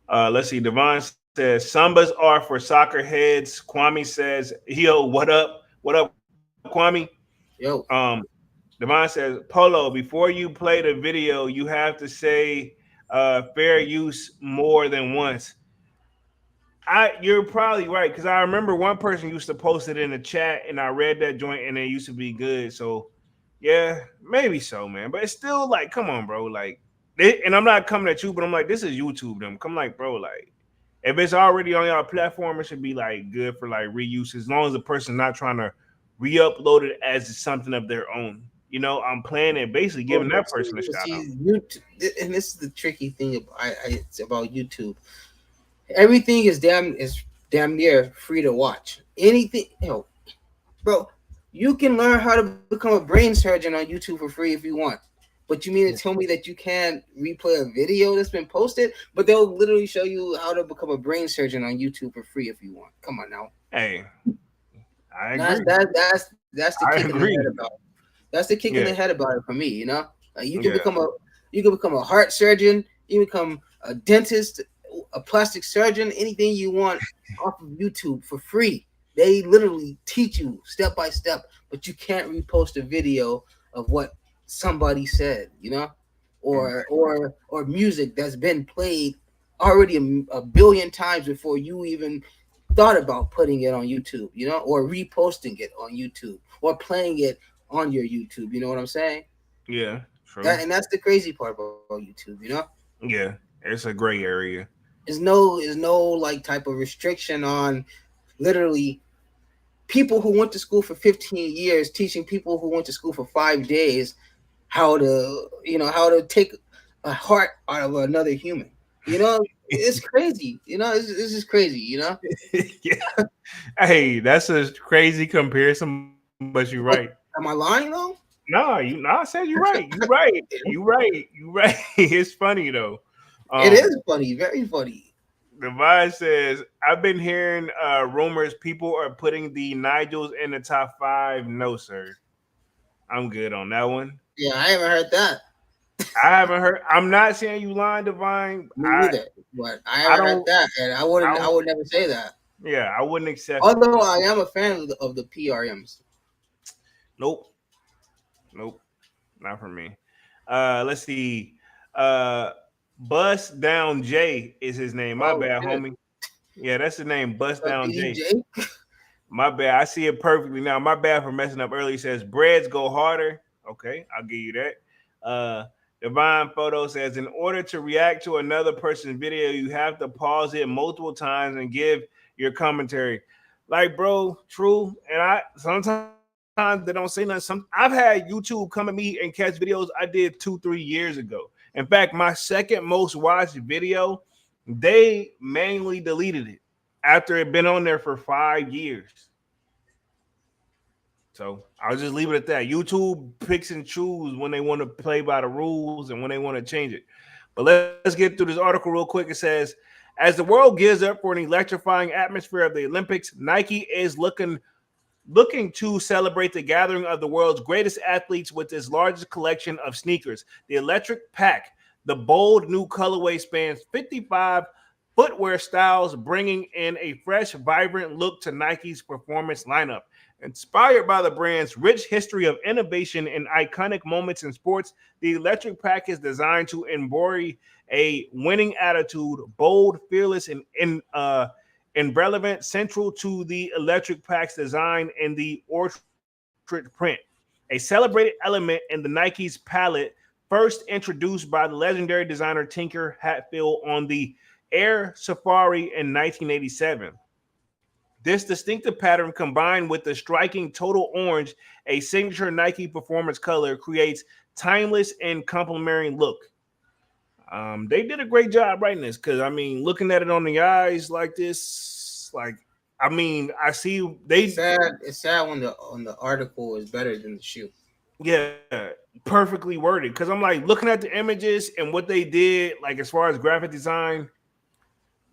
Let's see. Devon says Sambas are for soccer heads. Kwame says, "Yo, what up? What up, Kwame?" yo, Um, Devon says, Polo, before you play the video, you have to say fair use more than once. You're probably right because I remember one person used to post it in the chat, and I read that joint, and it used to be good. So, yeah, maybe so, man. But it's still like, come on, bro. Like, and I'm not coming at you, but I'm like, this is YouTube. Them, come like, bro, like, if it's already on your platform, it should be like good for like reuse as long as the person's not trying to re-upload it as something of their own. I'm playing it, basically well, giving that person a shout out. YouTube, and this is the tricky thing it's about YouTube. Everything is damn near free to watch. Anything, bro. You can learn how to become a brain surgeon on YouTube for free if you want. But you mean to tell me that you can't replay a video that's been posted? But they'll literally show you how to become a brain surgeon on YouTube for free if you want. Come on now. Hey, I That's agree. that's the I kick in the agree. head about it. That's the kick in Yeah, the head about it for me. Like yeah, you can become a heart surgeon. You can become a dentist, a plastic surgeon, anything you want off of YouTube for free. They literally teach you step by step, but you can't repost a video of what somebody said, mm, or music that's been played already a billion times before you even thought about putting it on YouTube, or reposting it on YouTube or playing it on your YouTube. You know what I'm saying? yeah, true. And that's the crazy part about YouTube. Yeah, it's a gray area. Is no like type of restriction on literally people who went to school for 15 years teaching people who went to school for 5 days how to take a heart out of another human. It's crazy. It's just crazy. Yeah. Hey, that's a crazy comparison, but you're right. Am I lying though? No, I said you're right. You're right. You're right. You're right. It's funny though. It is funny, very funny. Divine says, I've been hearing rumors people are putting the Nigels in the top 5. No, sir. I'm good on that one. Yeah, I haven't heard that. I haven't heard. I'm not saying you lying, Divine. Me neither. But I haven't heard that, and I would never say that. Yeah, I wouldn't accept. Although I am a fan of the PRMs. Nope, not for me. Let's see. Bust Down J is his name. My bad, homie. Yeah, that's the name. Bust Down J. My bad. I see it perfectly now. My bad for messing up early. He says breads go harder. Okay, I'll give you that. Divine Photo says, in order to react to another person's video, you have to pause it multiple times and give your commentary. Like, bro, true. And I sometimes they don't say nothing. I've had YouTube come at me and catch videos I did 2-3 years ago. In fact, my second most watched video, they manually deleted it after it had been on there for 5 years. So I'll just leave it at that. YouTube picks and choose when they want to play by the rules and when they want to change it. But let's get through this article real quick. It says, as the world gears up for an electrifying atmosphere of the Olympics, Nike is looking to celebrate the gathering of the world's greatest athletes with its largest collection of sneakers. The Electric Pack, the bold new colorway, spans 55 footwear styles, bringing in a fresh, vibrant look to Nike's performance lineup. Inspired by the brand's rich history of innovation and iconic moments in sports, the Electric Pack is designed to embody a winning attitude, bold, fearless, and relevant, central to the Electric Pack's design in the orchard print, a celebrated element in the Nike's palette, first introduced by the legendary designer Tinker Hatfield on the Air Safari in 1987. This distinctive pattern combined with the striking total orange, a signature Nike performance color, creates timeless and complementary look. They did a great job writing this because I mean, looking at it on the eyes like this, like I mean, I see they It's sad when the article is better than the shoe. yeah, perfectly worded. Because I'm like looking at the images and what they did, like as far as graphic design.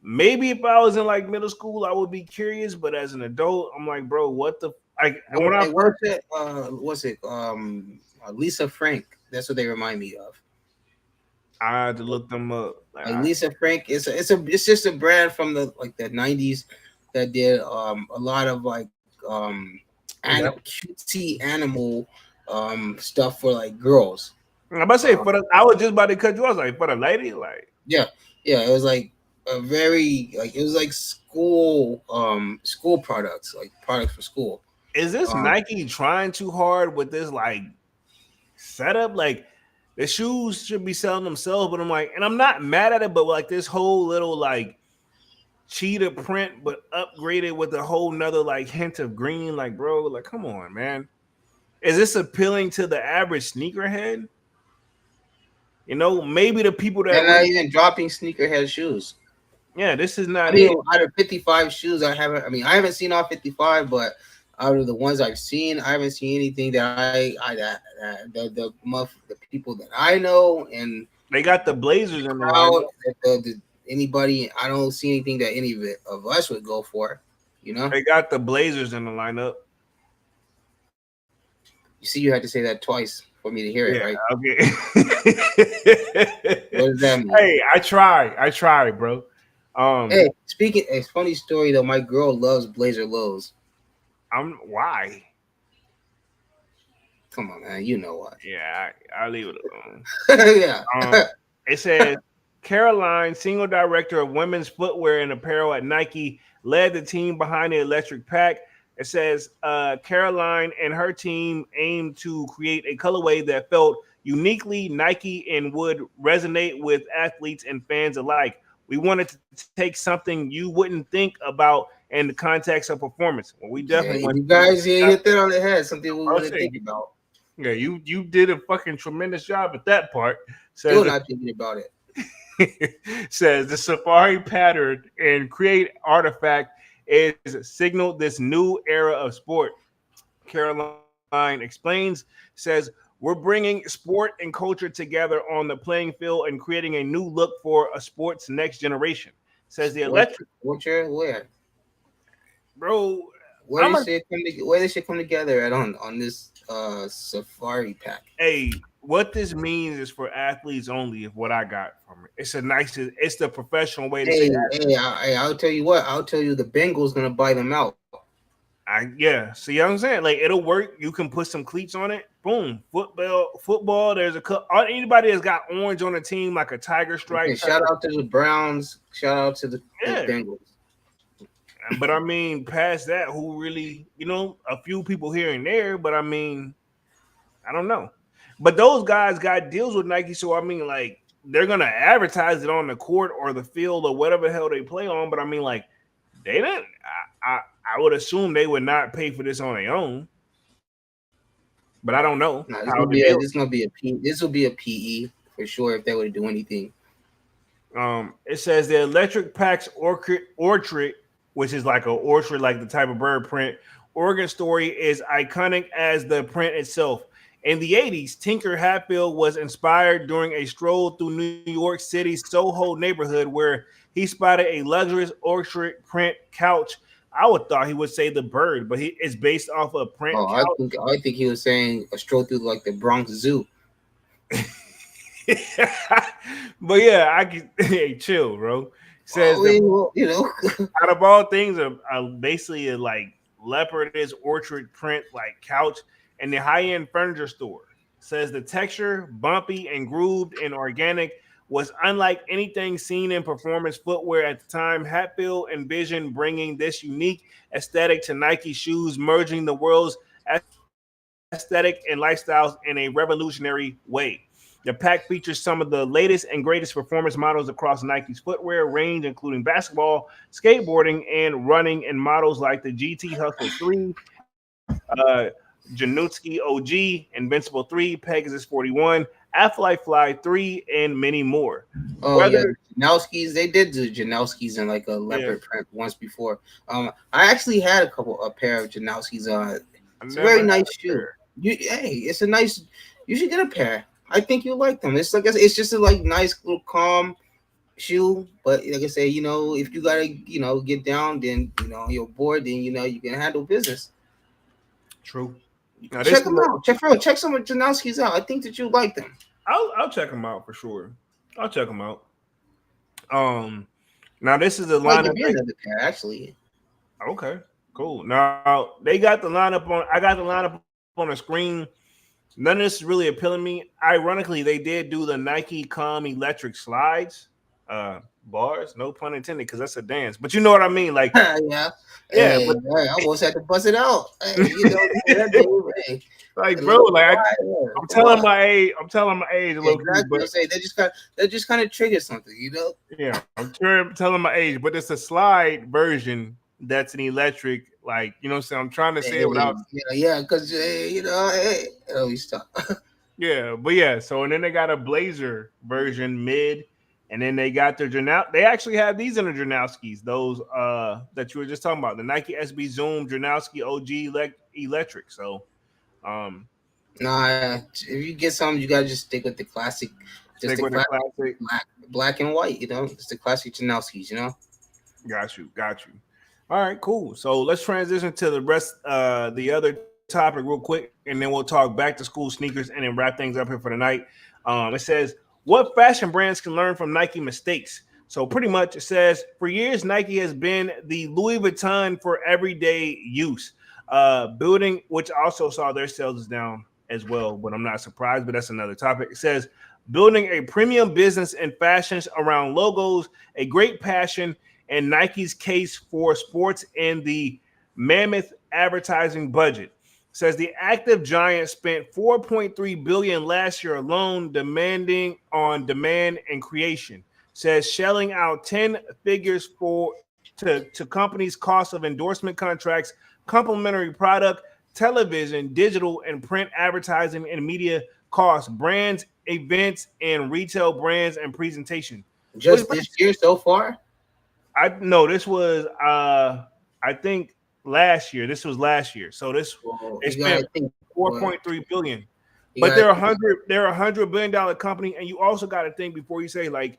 Maybe if I was in like middle school, I would be curious, but as an adult, I'm like, bro, what the like when I worked at what's it Lisa Frank. That's what they remind me of. I had to look them up. Like Lisa Frank it's just a brand from the 90s that did a lot of like cutesy animal stuff for like girls. I'm about to say I was just about to cut you. I was like, for the lady, like yeah, it was like a very like it was like school products, like products for school. Is this Nike trying too hard with this like setup? Like the shoes should be selling themselves, but I'm like, and I'm not mad at it, but like this whole little like cheetah print, but upgraded with a whole nother like hint of green. Like, bro, like, come on, man. Is this appealing to the average sneakerhead? You know, maybe the people that they're not even dropping sneakerhead shoes. Yeah, this is not. I mean, out of 55 shoes, I haven't seen all 55, but out of the ones I've seen, I haven't seen anything that the people that I know and they got the Blazers in the anybody. I don't see anything that any of us would go for. You know, they got the Blazers in the lineup. You see, you had to say that twice for me to hear it, right? Okay. What does that mean? Hey, I try, bro. Hey, a funny story though. My girl loves Blazer Lows. Why? Come on, man. You know why? Yeah, I'll leave it alone. Yeah. It says Caroline, single director of women's footwear and apparel at Nike, led the team behind the electric pack. It says Caroline and her team aimed to create a colorway that felt uniquely Nike and would resonate with athletes and fans alike. We wanted to take something you wouldn't think about in the context of performance. Well, we definitely you guys hit that on the head. Something we wouldn't think about. Yeah, you did a fucking tremendous job at that part. Still not thinking about it. Says the Safari pattern and create artifact is signaled this new era of sport. Caroline explains, says, we're bringing sport and culture together on the playing field and creating a new look for a sport's next generation. Says the electric. Where? Bro, where they should come together at on this Safari pack. Hey, what this means is for athletes only. If what I got from it, it's the professional way to say that. I'll tell you what. I'll tell you the Bengals gonna buy them out. See what I'm saying? Like it'll work. You can put some cleats on it. Boom. Football. There's anybody that's got orange on the team, like a tiger stripe. Shout out to the Browns. Shout out to the Bengals. But I mean, past that, who really, a few people here and there. But I mean, I don't know. But those guys got deals with Nike, so I mean, like they're gonna advertise it on the court or the field or whatever the hell they play on. But I mean, like they didn't. I would assume they would not pay for this on their own. But I don't know. This will be a PE for sure if they were to do anything. It says the electric packs orchard, which is like an orchard, like the type of bird print. Origin story is iconic as the print itself. In the 80s, Tinker Hatfield was inspired during a stroll through New York City's Soho neighborhood where he spotted a luxurious orchard print couch. I would thought he would say the bird, but it's based off a print. Oh, couch. I think he was saying a stroll through like the Bronx Zoo. But yeah, I can chill, bro. Says out of all things, basically a like leopardess orchard print like couch in the high-end furniture store. Says the texture, bumpy and grooved and organic, was unlike anything seen in performance footwear at the time. Hatfield envisioned bringing this unique aesthetic to Nike shoes, merging the world's aesthetic and lifestyles in a revolutionary way. The pack features some of the latest and greatest performance models across Nike's footwear range, including basketball, skateboarding, and running, and models like the GT Hustle 3, Janutski OG, Invincible 3, Pegasus 41, Athlete Fly 3, and many more. Oh yeah, Janowskis. They did do Janowskis in like a leopard print once before. I actually had a pair of Janowskis. It's a very nice shoe. It's a nice. You should get a pair. I think you like them. It's like it's just a like nice little calm shoe. But like I say, if you gotta get down, then you're bored, then you can handle business. True. Now, check them out. Check some of Janowski's out. I think that you like them. I'll check them out for sure. I'll check them out. Now this is the lineup. Another pair, actually. Okay, cool. Now they got the lineup on. I got the lineup on the screen. None of this is really appealing to me. Ironically, they did do the Nike Calm Electric slides. Bars, no pun intended, because that's a dance. But you know what I mean, like yeah. I almost had to bust it out. Like, bro, like I'm telling my age. I'm telling my age a little bit. But that just kind of triggers something, Yeah, I'm telling my age, but it's a slide version that's an electric. Like, you know what I'm saying? I'm trying to say it without. Because we stop. Yeah, but yeah. So and then they got a Blazer version mid. And then they got their they actually have these in the Janowskis, those that you were just talking about, the Nike SB Zoom Janowski OG Electric. So, if you get something, you gotta just stick with the classic, the classic black and white. It's the classic Janowskis. Got you. All right, cool. So let's transition to the rest, the other topic real quick, and then we'll talk back to school sneakers and then wrap things up here for the night. It says, what fashion brands can learn from Nike mistakes? So pretty much it says, for years, Nike has been the Louis Vuitton for everyday use, building, which also saw their sales down as well, but I'm not surprised, but that's another topic. It says, building a premium business and fashions around logos, a great passion, and Nike's case for sports and the mammoth advertising budget. Says the active giant spent $4.3 billion last year alone, demanding on demand and creation. Says shelling out 10 figures to companies' cost of endorsement contracts, complementary product, television, digital, and print advertising and media costs, brands, events, and retail brands and presentation. Just this year so far? This was I think last year. This was last year. So they spent $4.3 billion. But they're $100 billion company, and you also got to think before you say like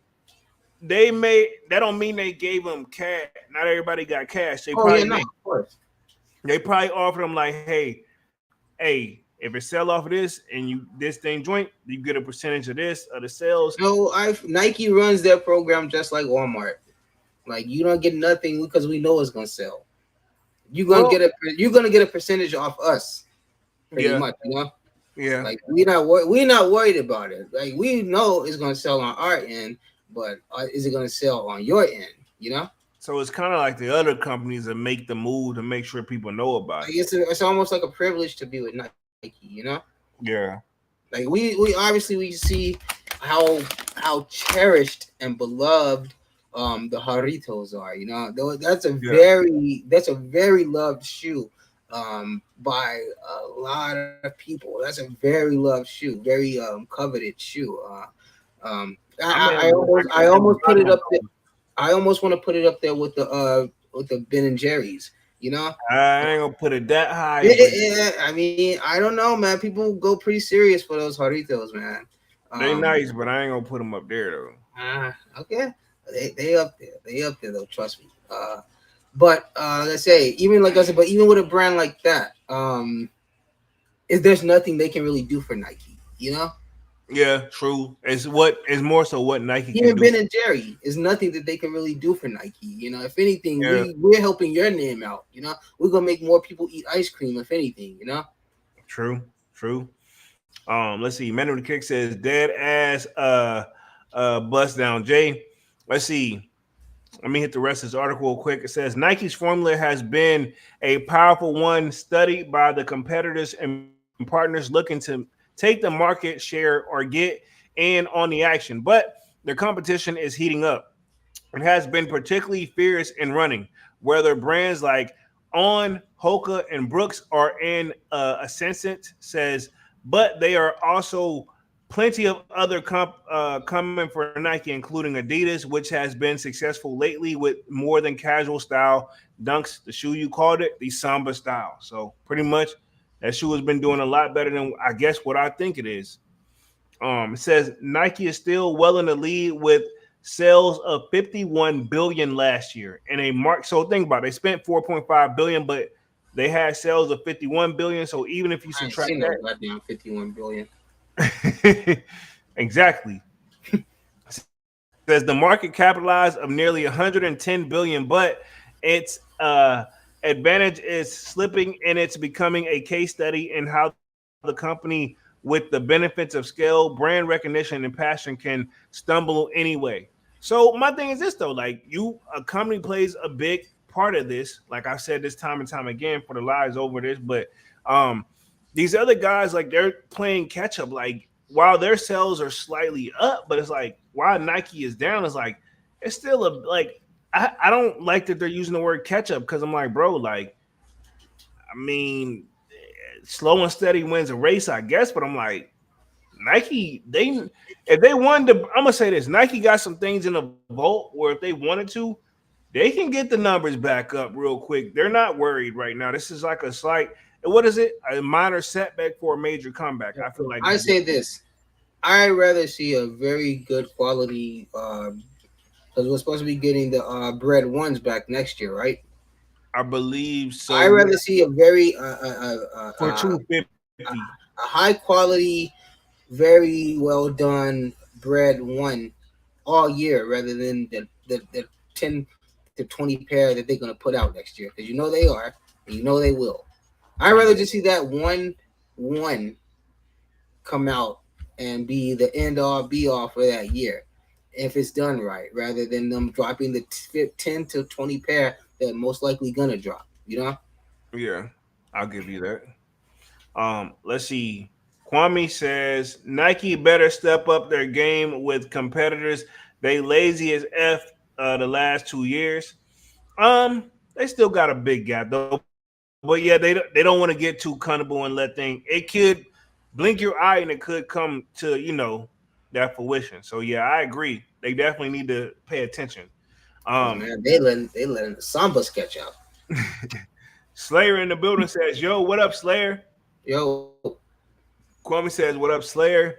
that don't mean they gave them cash. Not everybody got cash. They probably offered them like, hey, if it sell off of this and this thing joint, you get a percentage of this of the sales. No, Nike runs their program just like Walmart. Like you don't get nothing because we know it's gonna sell. You're gonna get a percentage off us, pretty much, Yeah. Like we're not worried about it. Like we know it's gonna sell on our end, but is it gonna sell on your end? So it's kind of like the other companies that make the move to make sure people know about it. It's almost like a privilege to be with Nike, Yeah. Like we obviously see how cherished and beloved the Jarritos are. That's a very loved shoe by a lot of people. That's a very loved shoe, very coveted shoe. I almost put it up there. I almost want to put it up there with the Ben and Jerry's. I ain't gonna put it that high. Yeah, I mean, I don't know, man. People go pretty serious for those Jarritos, man. They nice, but I ain't gonna put them up there though. Okay. They up there. They up there though. Trust me. But let's say even with a brand like that, there's nothing they can really do for Nike. Yeah, true. It's more so what Nike even can do. Ben and Jerry is nothing that they can really do for Nike. If anything, we're helping your name out. We're gonna make more people eat ice cream. If anything, True. Let's see. Man of the Kick says dead ass bust down Jay. Let's see. Let me hit the rest of this article real quick. It says Nike's formula has been a powerful one studied by the competitors and partners looking to take the market share or get and on the action. But their competition is heating up. It has been particularly fierce in running, whether brands like On, Hoka, and Brooks are in ascendant, says, but they are also plenty of other coming for Nike, including Adidas, which has been successful lately with more than casual style dunks. The shoe you called it, the Samba style. So pretty much that shoe has been doing a lot better than I guess what I think it is. It says Nike is still well in the lead with sales of 51 billion last year and a mark. So think about it, they spent 4.5 billion, but they had sales of 51 billion. So even if you subtract that, goddamn 51 billion. Exactly. Says the market capitalized of nearly 110 billion, but its advantage is slipping and it's becoming a case study in how the company with the benefits of scale, brand recognition, and passion can stumble anyway. So my thing is this though, like a company plays a big part of this. Like I said this time and time again for the lies over this, but these other guys, like they're playing catch up. Like while their sales are slightly up, but it's like while Nike is down, it's like it's still a like I don't like that they're using the word catch up because I'm like, bro, like I mean, slow and steady wins a race, I guess, but I'm like Nike, if they wanted to, I'm gonna say this: Nike got some things in the vault where if they wanted to, they can get the numbers back up real quick. They're not worried right now. This is like a slight, what is it? A minor setback for a major comeback. I feel like I say this: I'd rather see a very good quality. Because we're supposed to be getting the Bread Ones back next year, right? I believe so. I'd rather see a very for 250, a high quality, very well done Bread One all year, rather than the 10 to 20 pair that they're gonna put out next year. Because you know they are, and you know they will. I'd rather just see that one come out and be the end all be all for that year, if it's done right, rather than them dropping the 10 to 20 pair that most likely gonna drop, you know? Yeah, I'll give you that. Let's see. Kwame says Nike better step up their game with competitors. They lazy as F the last 2 years. They still got a big gap though. But yeah, they don't want to get too comfortable and let things. It could blink your eye and it could come to that fruition. So yeah, I agree. They definitely need to pay attention. Man, they letting the Samba sketch out. Slayer in the building says, "Yo, what up, Slayer?" Yo, Kwame says, "What up, Slayer?"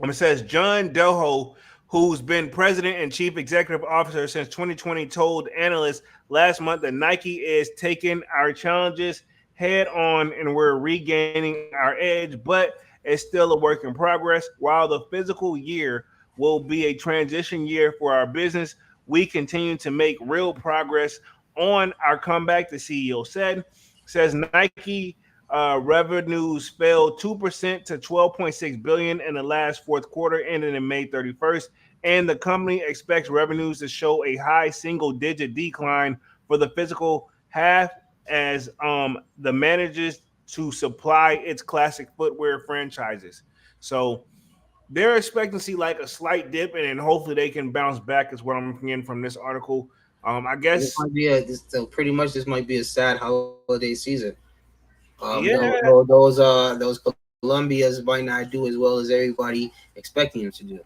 It says John Delho, who's been president and chief executive officer since 2020, told analysts last month that Nike is taking our challenges head on and we're regaining our edge, but it's still a work in progress. While the physical year will be a transition year for our business, we continue to make real progress on our comeback," the CEO said. Says Nike revenues fell 2% to 12.6 billion in the last fourth quarter, ending in May 31st, and the company expects revenues to show a high single-digit decline for the fiscal half as the manages to supply its classic footwear franchises. So they're expecting to see like a slight dip, and then hopefully they can bounce back. Is what I'm getting from this article. I guess this might be pretty much this might be a sad holiday season. Yeah. Those Columbias might not do as well as everybody expecting them to do.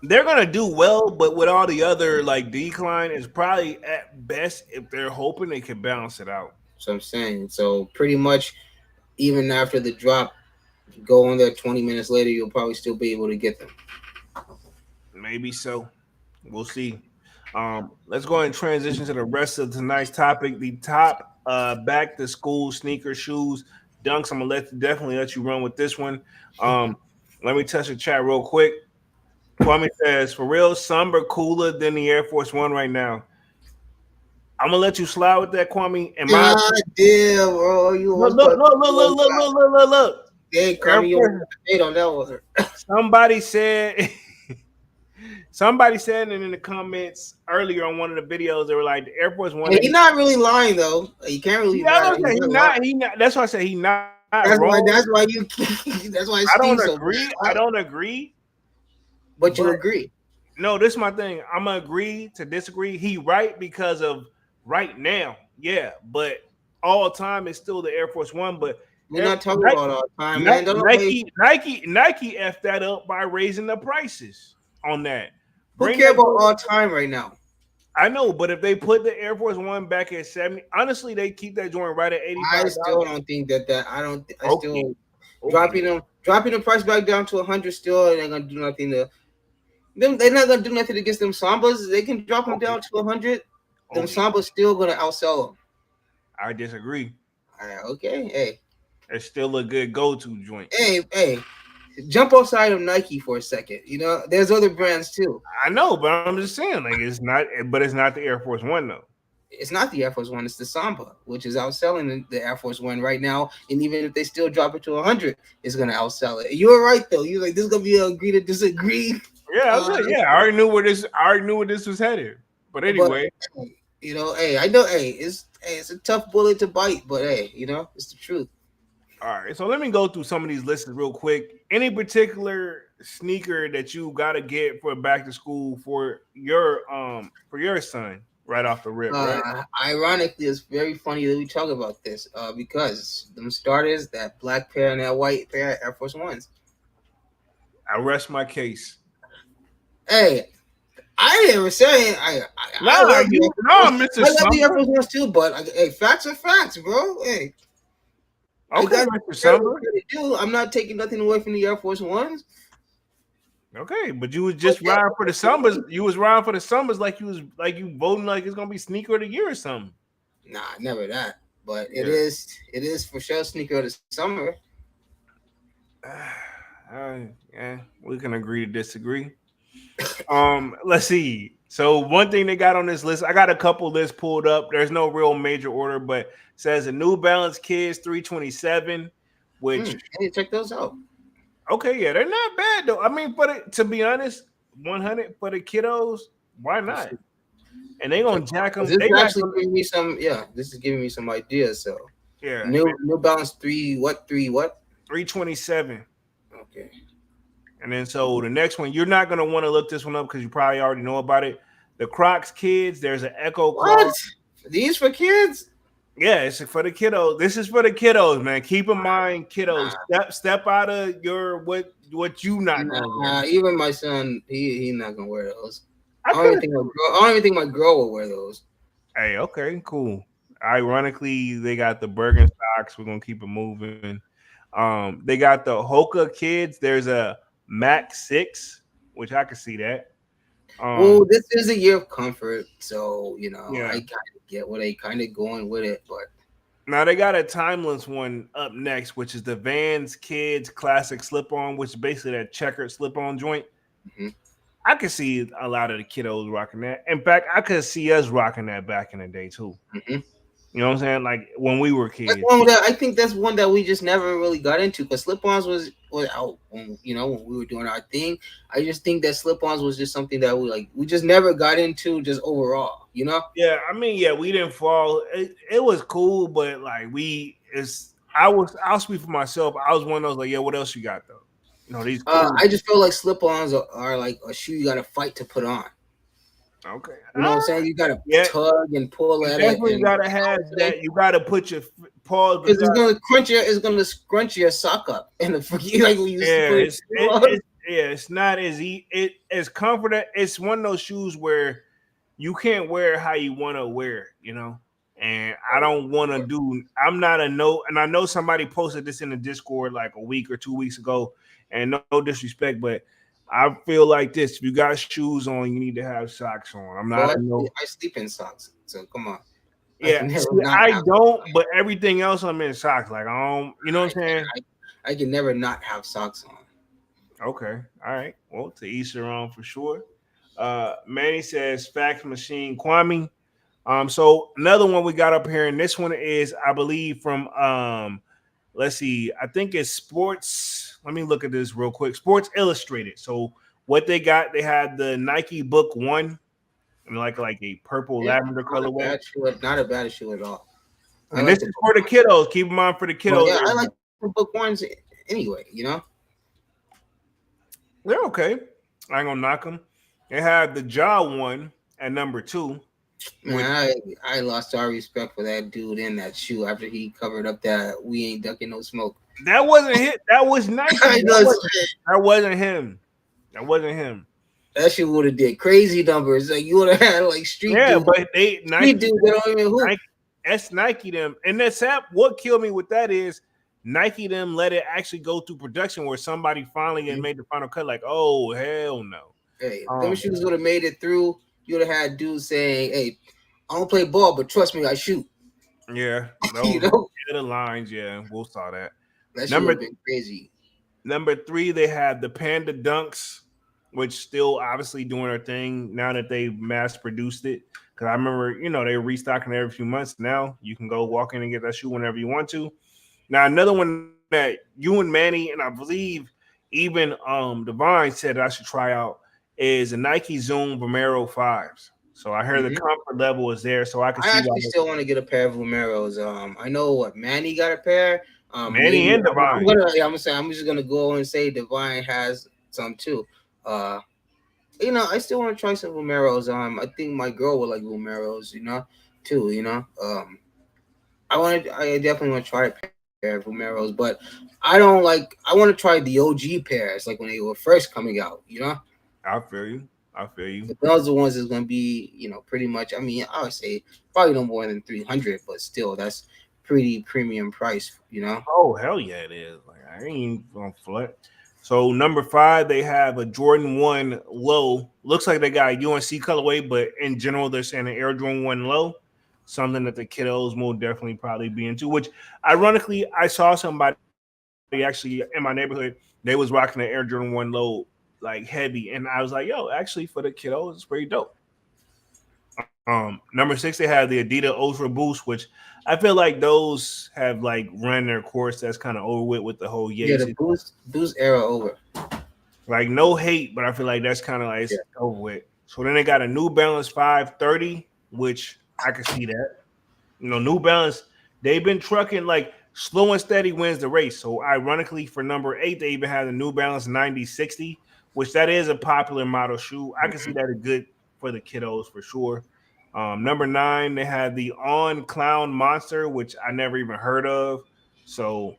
they're gonna do well, but with all the other like decline, is probably at best if they're hoping they can balance it out. So I'm saying, so pretty much even after the drop, go on there 20 minutes later, you'll probably still be able to get them. Maybe so. We'll see. Let's go ahead and transition to the rest of tonight's topic. The top back to school sneaker shoes, dunks. I'm gonna definitely let you run with this one. Let me touch the chat real quick. Kwame says, "For real, Samba cooler than the Air Force One right now." I'm gonna let you slide with that, Kwame. And my damn, bro, you look. Hey, Kwame, you hate on that one. Somebody said in the comments earlier on one of the videos, they were like, the Air Force One. He's not really lying though. You can't really lie. He's not. That's why I said he's not That's why. wrong. That's why you. That's why it I don't stings so agree. much. I don't agree. But you But agree. no, this is my thing. I'm gonna agree to disagree. He right because of right now, yeah. But all time is still the Air Force One. But We're not talking Nike, about all the time, man. Don't Nike effed that up by raising the prices on that. Who Bring care that about joint- all time right now? I know, but if they put the Air Force One back at 70, honestly, they keep that joint right at $85. I still don't think that. I don't. I Okay. still Okay. dropping the price back down to 100. Still, ain't gonna do nothing to them. They're not gonna do nothing against them Sambas. They can drop them down to 100. Them Okay. Sambas still gonna outsell them. I disagree. Okay, hey, It's still a good go-to joint. hey. Jump outside of Nike for a second. You know, there's other brands too. I know, but I'm just saying, like, it's not the Air Force One though. It's not the Air Force One, it's the Samba, which is outselling the Air Force One right now. And even if they still drop it to 100, it's gonna outsell it. You were right though. You're like, this is gonna be a agree to disagree. Yeah, I was like, yeah, I already knew where this was headed. But anyway, you know, hey, I know, it's a tough bullet to bite, but hey, you know, it's the truth. all right. So let me go through some of these lists real quick. Any particular sneaker that you gotta get for back to school for your son right off the rip? Right? Ironically, it's very funny that we talk about this because them starters, that black pair and that white pair, Air Force Ones. I rest my case. Hey, I ain't even saying Mr. I love the Air Summer. Force Ones too, but hey, facts are facts, bro. Hey, Okay, Mr. Summer. I'm not taking nothing away from the Air Force Ones. Okay, but you was just riding for the Summers. You was riding for the Summers like you voting like it's gonna be sneaker of the year or something. Nah, never that. But Yeah. it is for sure sneaker of the summer. Yeah, we can agree to disagree. Let's see. So one thing they got on this list, I got a couple lists pulled up. There's no real major order, but it says a New Balance Kids 327, which Hey, check those out. okay, yeah, they're not bad though. I mean, to be honest, 100 for the kiddos, why not? And they gonna jack them. This They is got actually giving me some. Yeah, this is giving me some ideas. So yeah, New Balance 327. Okay. And then so the next one, you're not gonna want to look this one up because you probably already know about it. The Crocs Kids, there's an Echo Claw. These for kids? Yeah, it's for the kiddos. This is for the kiddos, man. Keep in mind, kiddos. Step out of your what you not gonna do. Even my son, he not gonna wear those. I don't even think my girl will wear those. Hey, okay, cool. Ironically, they got the Bergen socks. We're gonna keep it moving. They got the Hoka Kids. There's a Mac 6, which I can see that. Well, this is a year of comfort, so you know, yeah. I kind of get where they kind of going with it, but now they got a timeless one up next, which is the Vans Kids Classic Slip-On, which is basically that checkered slip-on joint. Mm-hmm. I could see a lot of the kiddos rocking that. In fact, I could see us rocking that back in the day too. Mm-hmm. You know what I'm saying? Like when we were kids. I think that's one that we just never really got into because slip-ons was out when we were doing our thing. I just think that slip-ons was just something that we just never got into just overall, you know? Yeah, I mean, yeah, we didn't fall. It was cool, but like I'll speak for myself. I was one of those like, yeah, what else you got though? You know, these cool. I just feel like slip-ons are like a shoe you gotta fight to put on. Okay. You know what I'm saying? You gotta tug and pull at it. Definitely gotta have that. You gotta put your paws because it's gonna scrunch your sock up and like we used to put it's not as as comfortable. It's one of those shoes where you can't wear it how you want to wear it, you know. And I don't want to do. I'm not a no. And I know somebody posted this in the Discord like a week or 2 weeks ago. And no disrespect, but I feel like this. If you got shoes on, you need to have socks on. I'm not. I sleep in socks, so come on. Yeah, I don't. But everything else, I'm in socks. Like I don't. You know what I'm saying? I can never not have socks on. Okay. All right. Well, to each their own for sure. Manny says fax machine Kwame. So another one we got up here, and this one is, I believe, from let's see, I think it's Sports. Let me look at this real quick. Sports Illustrated. So what they got, they had the Nike Book 1, and like a purple lavender colorway. Not a bad shoe at all. And this is for the kiddos. Keep in mind for the kiddos. Yeah, book ones anyway. You know. They're okay. I ain't gonna knock them. They have the Jaw one at number 2, which Man, I lost all respect for that dude in that shoe after he covered up that "We ain't ducking no smoke." that wasn't hit. That was Nike. I know, That wasn't him. That wasn't him. that shit would have did crazy numbers. Like you would have had like street dudes. But Nike Street dudes that don't even hoop. that's Nike them. And that's what killed me with that is Nike them let it actually go through production where somebody finally made the final cut. Like, oh hell no. Hey, if them shoes would have made it through, you would have had dudes saying, "Hey, I don't play ball, but trust me, I shoot." Yeah, You know? the lines. Yeah, we'll saw that. That shit would have been crazy. Number 3, they have the Panda Dunks, which still obviously doing their thing now that they mass produced it. Because I remember, they're restocking every few months. Now you can go walk in and get that shoe whenever you want to. Now another one that you and Manny and I believe even Divine said that I should try out is the Nike Zoom Vomero 5s. So I heard the comfort level is there, so I can see. I actually still want to get a pair of Vomeros. I know what Manny got a pair. Manny and Divine. I'm just gonna go and say Divine has some too. I still want to try some Vomeros. I think my girl would like Vomeros, too. I definitely want to try a pair of Vomeros, but I want to try the OG pairs, like when they were first coming out. I feel you. But those are the ones that's gonna be, pretty much. I mean, I would say probably no more than 300, but still, that's pretty premium price. Oh hell yeah, it is. Like I ain't gonna flex. So number 5, they have a Jordan 1 low. Looks like they got a UNC colorway, but in general, they're saying an Air Jordan 1 low. Something that the kiddos will definitely probably be into. Which, ironically, I saw somebody actually in my neighborhood. They was rocking the Air Jordan 1 low like heavy, and I was like, "Yo, actually, for the kiddos, it's pretty dope." Number 6, they have the Adidas Ultra Boost, which I feel like those have like run their course. That's kind of over with the whole Yeah, the boost era over. Like no hate, but I feel like that's kind of like it's over with. So then they got a New Balance 530, which I can see that. New Balance, they've been trucking like slow and steady wins the race. So ironically, for number 8, they even have the New Balance 9060, which that is a popular model shoe. I can see that is good for the kiddos for sure. Number 9, they had the On Clown Monster, which I never even heard of. So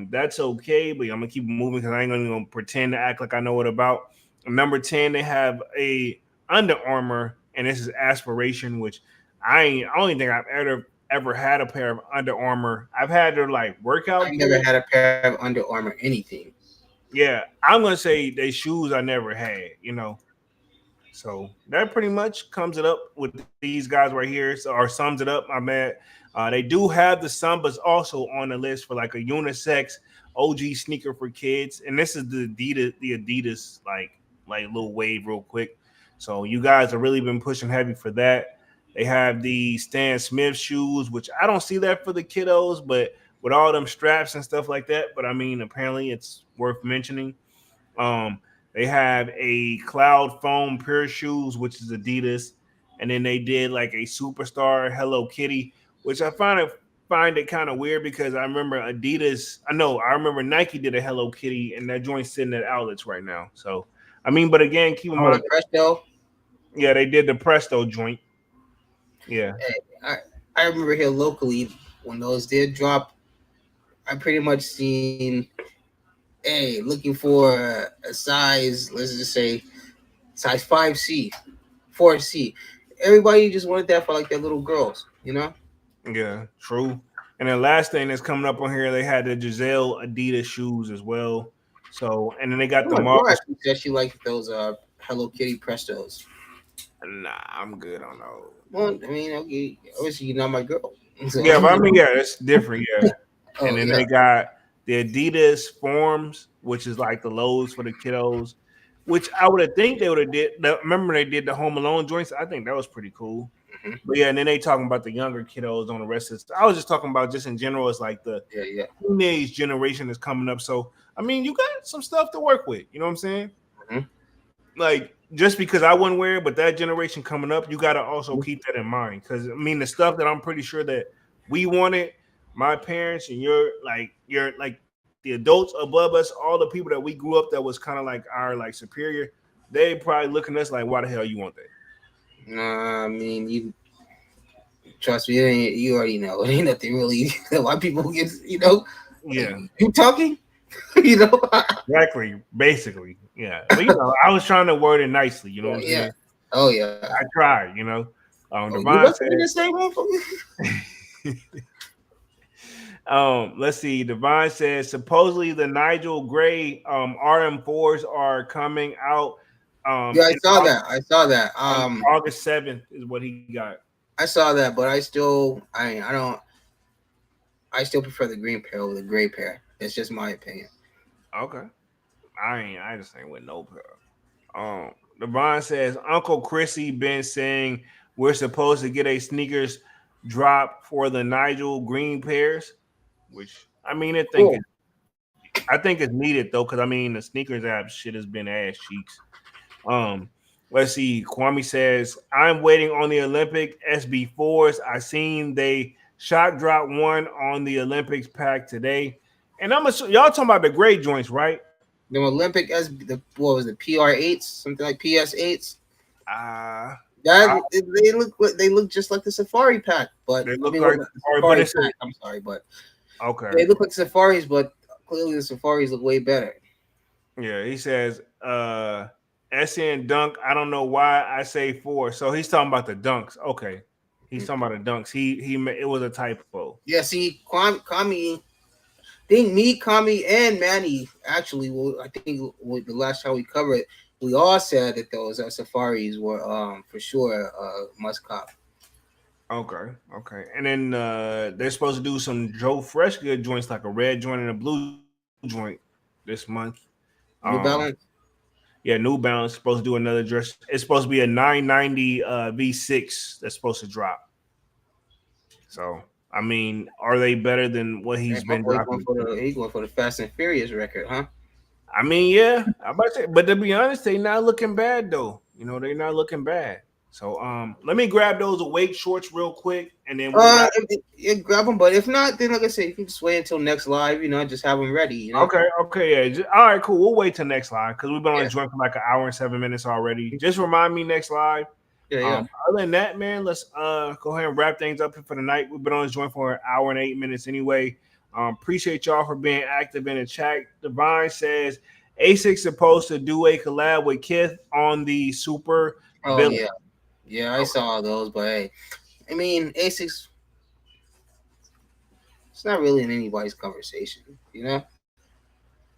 that's okay, but I'm gonna keep moving because I ain't gonna pretend to act like I know what about. Number 10, they have a Under Armour, and this is Aspiration, which I don't think I've ever had a pair of Under Armour. I've had their like workout. I've never had a pair of Under Armour anything. Yeah, I'm gonna say they shoes I never had, So that pretty much comes it up with these guys right here, or sums it up. My bad. They do have the Sambas also on the list for like a unisex OG sneaker for kids, and this is the Adidas like little wave real quick. So you guys have really been pushing heavy for that. They have the Stan Smith shoes, which I don't see that for the kiddos, but with all them straps and stuff like that. But I mean, apparently it's worth mentioning. They have a Cloud Foam Pure shoes, which is Adidas, and then they did like a Superstar Hello Kitty, which I find it kind of weird because I remember Adidas. I remember Nike did a Hello Kitty, and that joint's sitting at outlets right now. So I mean, but again, keep in mind, Presto. Yeah, they did the Presto joint. Yeah, hey, I remember here locally when those did drop. I pretty much seen. Hey, looking for a size, let's just say size 5C, 4C. Everybody just wanted that for like their little girls, Yeah, true. And the last thing that's coming up on here, they had the Giselle Adidas shoes as well. So, and then they got the Marvel. She said she liked those Hello Kitty Prestos. Nah, I'm good on those. Well, I mean, okay, obviously you're not my girl. So. Yeah, but I mean, yeah, it's different, yeah. And then they got the Adidas Forms, which is like the lows for the kiddos, which I would have think they would have did. Remember they did the Home Alone joints? I think that was pretty cool. Mm-hmm. But yeah, and then they talking about the younger kiddos on the rest of I was just talking about just in general. It's like the teenage generation is coming up. So I mean, you got some stuff to work with. You know what I'm saying? Mm-hmm. Like just because I wouldn't wear it, but that generation coming up, you got to also keep that in mind. Because I mean, the stuff that I'm pretty sure that we wanted, my parents and your the adults above us, all the people that we grew up that was kind of like our like superior, they probably looking at us like, why the hell you want that? Nah, I mean, you trust me, you already know. It ain't nothing really. Why people get, Yeah, you talking, you know? exactly. Basically, yeah. But I was trying to word it nicely. You know what I'm Yeah. saying? Oh yeah. I tried. Oh, you Devon wasn't in the says. same room for me? Let's see. Devon says supposedly the Nigel Gray RM4s are coming out. Yeah, I In saw August, that. I saw that. on August 7th is what he got. I saw that, but I don't. I still prefer the green pair over the gray pair. It's just my opinion. Okay. I just ain't with no pair. Devon says Uncle Chrissy been saying we're supposed to get a sneakers drop for the Nigel Green pairs, which Cool. I think it's needed though, because the sneakers app shit has been ass cheeks. Um, let's see. Kwame says I'm waiting on the Olympic SB4s. I seen they shot drop one on the Olympics pack today, and y'all talking about the gray joints, right? The Olympic what was it, PR8s, something like PS8s. Uh They look just like the Safari pack, but they I look mean, like the but Safari it's pack. I'm sorry, but okay. they look like Safaris, but clearly the Safaris look way better. Yeah, he says SN dunk. I don't know why I say 4. So he's talking about the dunks. Okay. He's talking about the dunks. It was a typo. Yeah, see, Kami, Kami, and Manny actually. Well, I think the last time we covered, we all said that those Safaris were for sure must cop. Okay. And then they're supposed to do some Joe Freshgood joints, like a red joint and a blue joint this month. New Balance. Yeah, New Balance supposed to do another dress. It's supposed to be a 990 V6 that's supposed to drop. So are they better than what he's been dropping? He's going for the Fast and Furious record, huh? Yeah, I'm about to say, but to be honest, they not looking bad though. They're not looking bad. So let me grab those awake shorts real quick, and then we'll grab them. But if not, then like I said, you can just wait until next live. Just have them ready. Okay, yeah. All right, cool. We'll wait till next live because we've been on the joint for like an hour and 7 minutes already. Just remind me next live. Yeah. Other than that, man, let's go ahead and wrap things up for the night. We've been on this joint for an hour and 8 minutes anyway. Appreciate y'all for being active in the chat. Divine says ASIC's supposed to do a collab with Kith on the Super. Oh Villain. Yeah, I saw those, but hey, ASIC's, it's not really in anybody's conversation,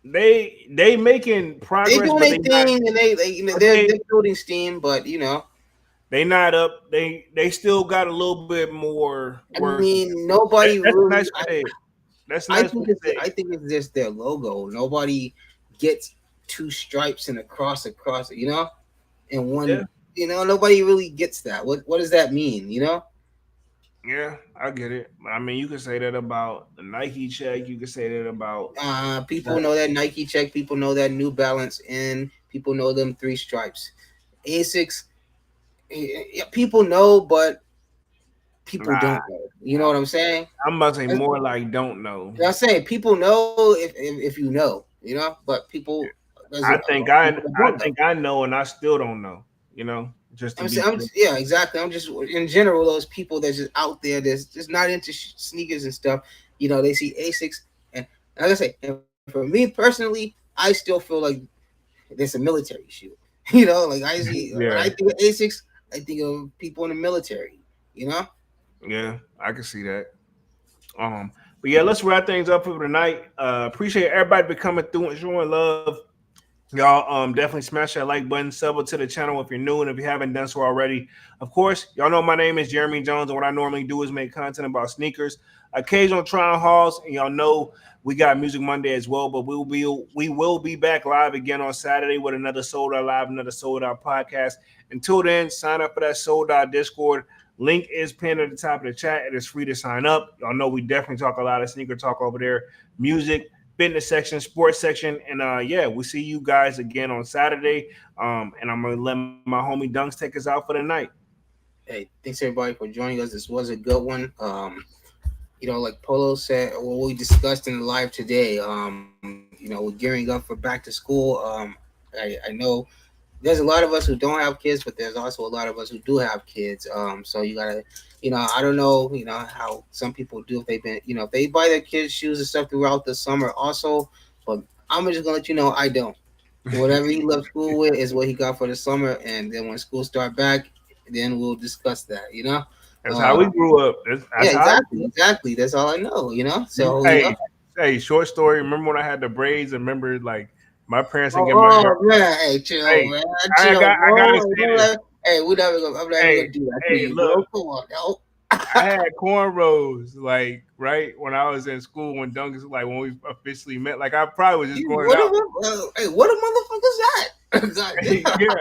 They making progress. They doing their thing, and they're building steam, but they not up. They still got a little bit more work. Nobody that's really. Nice that's nice. I think it's just their logo. Nobody gets 2 stripes and a cross across it, and one. Yeah. Nobody really gets that. What does that mean? Yeah, I get it. You can say that about the Nike check. You can say that about people know that Nike check. People know that New Balance, and people know them 3 stripes. ASICs, people know, but people don't know. You know what I'm saying? I'm about to say more like don't know. I'm saying people know if you know, but people. I think I know, and I still don't know. Yeah, exactly. I'm just in general those people that's just out there that's just not into sneakers and stuff. They see ASICs, and like I say, and for me personally, I still feel like there's a military shoe. Like I see when I think of ASICs, I think of people in the military. Yeah, I can see that. But yeah, let's wrap things up for tonight. Appreciate everybody for coming through and showing love. Y'all definitely smash that like button, sub to the channel if you're new, and if you haven't done so already. Of course, y'all know my name is Jeremy Jones, and what I normally do is make content about sneakers, occasional try-on hauls, and y'all know we got Music Monday as well, but we will be back live again on Saturday with another Sold Out Live, another Sold Out podcast. Until then, sign up for that Sold Out Discord. Link is pinned at the top of the chat. It is free to sign up. Y'all know we definitely talk a lot of sneaker talk over there. Music, fitness section, sports section, and we'll see you guys again on Saturday. And I'm gonna let my homie Dunks take us out for the night. Hey, thanks everybody for joining us. This was a good one. like Polo said, what we discussed in the live today, we're gearing up for back to school. I know there's a lot of us who don't have kids, but there's also a lot of us who do have kids. So you gotta, I don't know, how some people do if they've been, if they buy their kids shoes and stuff throughout the summer also. But I'm just gonna let you know I don't. Whatever he left school with is what he got for the summer, and then when school start back, then we'll discuss that. That's how we grew up. That's Yeah, how exactly. That's all I know. So Hey, short story. Remember when I had the braids? And remember, like, my parents didn't get my Oh, hair. man, hey, chill, Hey, man, I chill, got, I bro. gotta say this. Hey, I'm never Hey, gonna do that to hey, you, bro. look, Come on, no. I had cornrows, like, right when I was in school, when Duncan, like, when we officially met. Like, I probably was just growing What out. what a motherfucker's that? God damn. Yeah.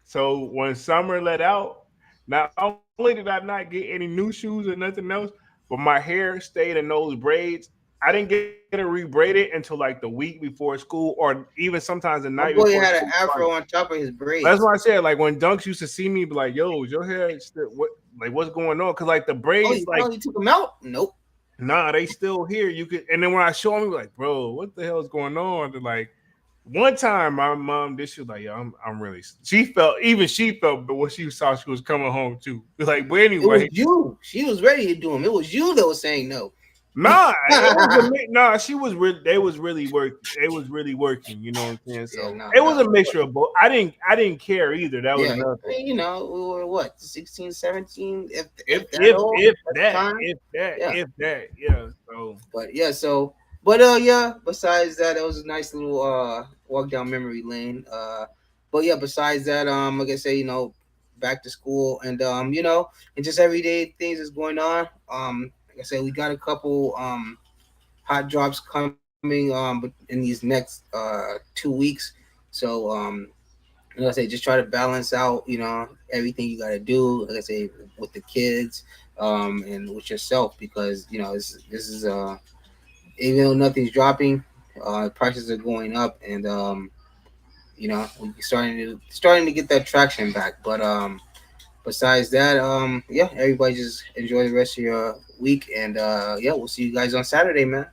So when summer let out, not only did I not get any new shoes or nothing else, but my hair stayed in those braids. I didn't get it rebraided until like the week before school, or even sometimes the My night boy before had school an started. afro on top of his That's braids. why I said, like, when Dunks used to see me, be like, "Yo, is your hair still, what? Like, what's going on?" Because like the Oh, braids, you like, finally took him out? Nope. nah, they still here. You could, and then when I show them, like, bro, what the hell is going on? They're like, one time, my mom, this she was like, "Yo, I'm really." She felt, but when she saw she was coming home too, like, but It was anyway, you. She was ready to do him. It was you that was saying no. nah, it was nah. She was really, they was really working. They was really working. You know what I'm saying? Yeah, So no, it was no. a mixture of both. I didn't care either. That was Yeah, another thing. we were what, 16, 17, If if that old if at the that time. if that Yeah. if that yeah. So But yeah, yeah, besides that, it was a nice little walk down memory lane. But yeah, besides that, like I say, back to school and and just everyday things is going on. Like I said, we got a couple hot drops coming in these next 2 weeks. So like I say, just try to balance out, everything you got to do. Like I say, with the kids, and with yourself, because this is even though nothing's dropping, prices are going up, and we're starting to get that traction back. But besides that, yeah, everybody just enjoy the rest of your week, and yeah, we'll see you guys on Saturday, man.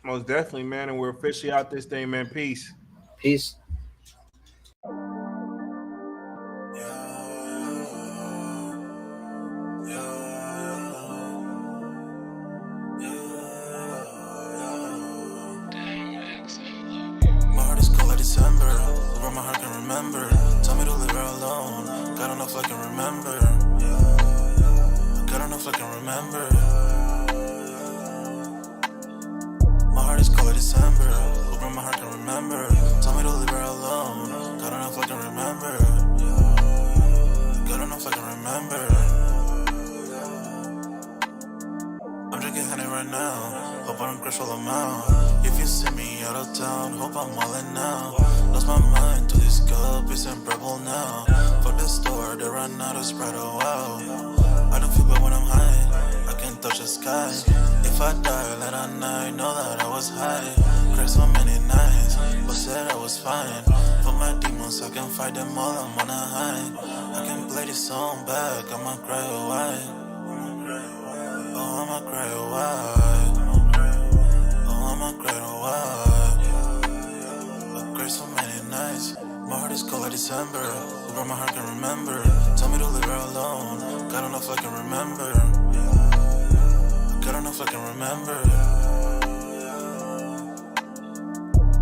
most definitely, man, and we're officially out this thing, man. Peace. Peace. My heart is cold like December. Over my heart can remember. Tell me to leave her alone. God don't know if I can remember. God don't know if I can remember. My heart is cold like December. Over my heart can remember. Tell me to leave her alone. God don't know if I can remember. God don't know if I can remember. I'm drinking honey right now. Hope I don't crush all amount. If you see me out of town, hope I'm wildin' now. Lost my mind to this cup, it's unbearable now. For the store, they run out of Sprite, oh wow. I don't feel bad when I'm high, I can touch the sky. If I die late at night, know that I was high. Cried so many nights, but said I was fine. For my demons, I can fight them all, I'm on a high. I can play this song back, I'ma cry a while. Oh, I'ma cry a while. Oh, I'ma cry a while. I cried so many nights. My heart is cold like December. Over my heart can remember. Tell me to leave her alone. God don't know if I can remember. God don't know if I can remember.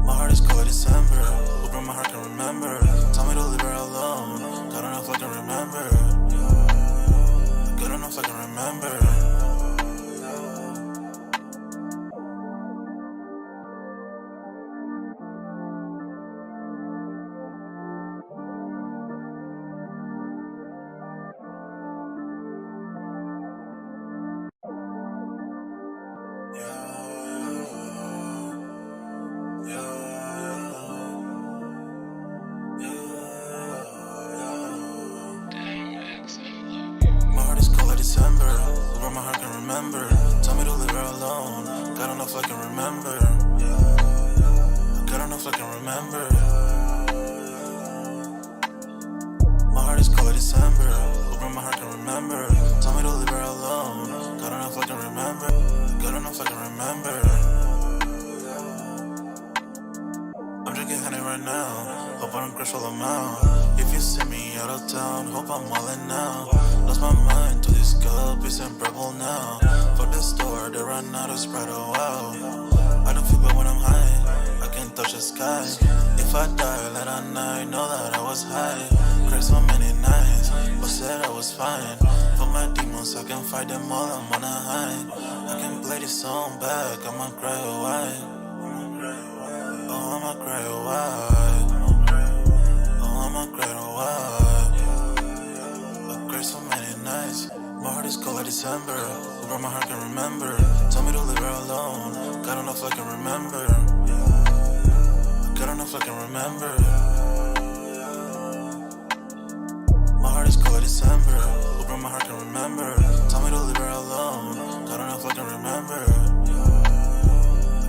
My heart is cold like December. Over my heart can remember. Tell me to leave her alone. God don't know if I can remember. God don't know if I can remember. My heart is cold like December. Over my heart can remember. Tell me to leave her alone. God don't know if I can remember. God don't know if I can remember. My heart is cold like December. Over my heart can remember. Tell me to leave her alone. God don't know if I can crush all amount. If you see me out of town, hope I'm wildin' now. Lost my mind to this cup, it's inseparable now. For the store, they run out of Sprite, oh wow. I don't feel bad when I'm high, I can touch the sky. If I die late at night, know that I was high. Cried so many nights, but said I was fine. For my demons, I can fight them all, I'm on a high. I can play this song back, I'ma cry a while. Oh, I'ma cry a while. Oh, I'ma cry a while. I cried so many nights. My heart is cold like December. Who brought my heart can remember. Told me to leave her alone. God don't know if I can remember. God don't know if I can remember. My heart is cold like December. Who brought my heart can remember. Told me to leave her alone. God don't know if I can remember.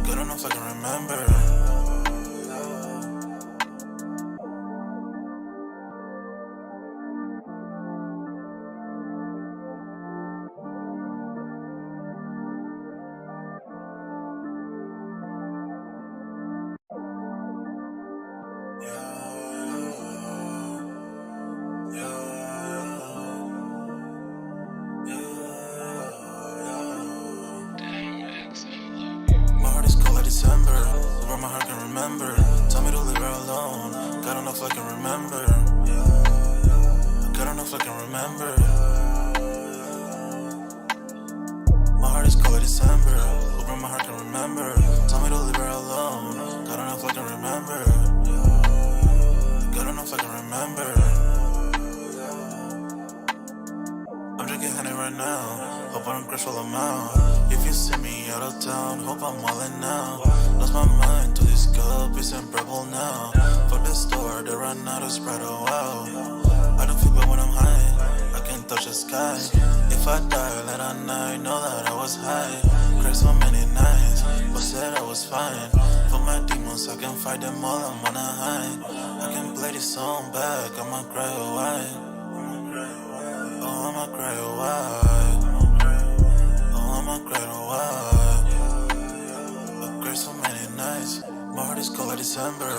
God don't know if I can remember. December, where my heart can remember. Tell me to leave her alone. God don't know if I can remember. God don't know if I can remember. My heart is cold like December, where my heart can remember. Tell me to leave her alone. God don't know if I can remember. God don't know if I can remember. I'm drinking honey right now. Hope I don't crash all amount. If you see me out of town, hope I'm wildin' now. Lost my mind to this cup, it's inseparable now. For the store, they run out of Sprite, oh wow. I don't feel bad when I'm high, I can touch the sky. If I die late at night, know that I was high. Cried so many nights, but said I was fine. For my demons, I can fight them all, I'm on a high. I can play this song back, I'ma cry a while. Oh, I'ma cry a while. Oh, I'ma cry a while. I cried so many nights. My heart is cold like December.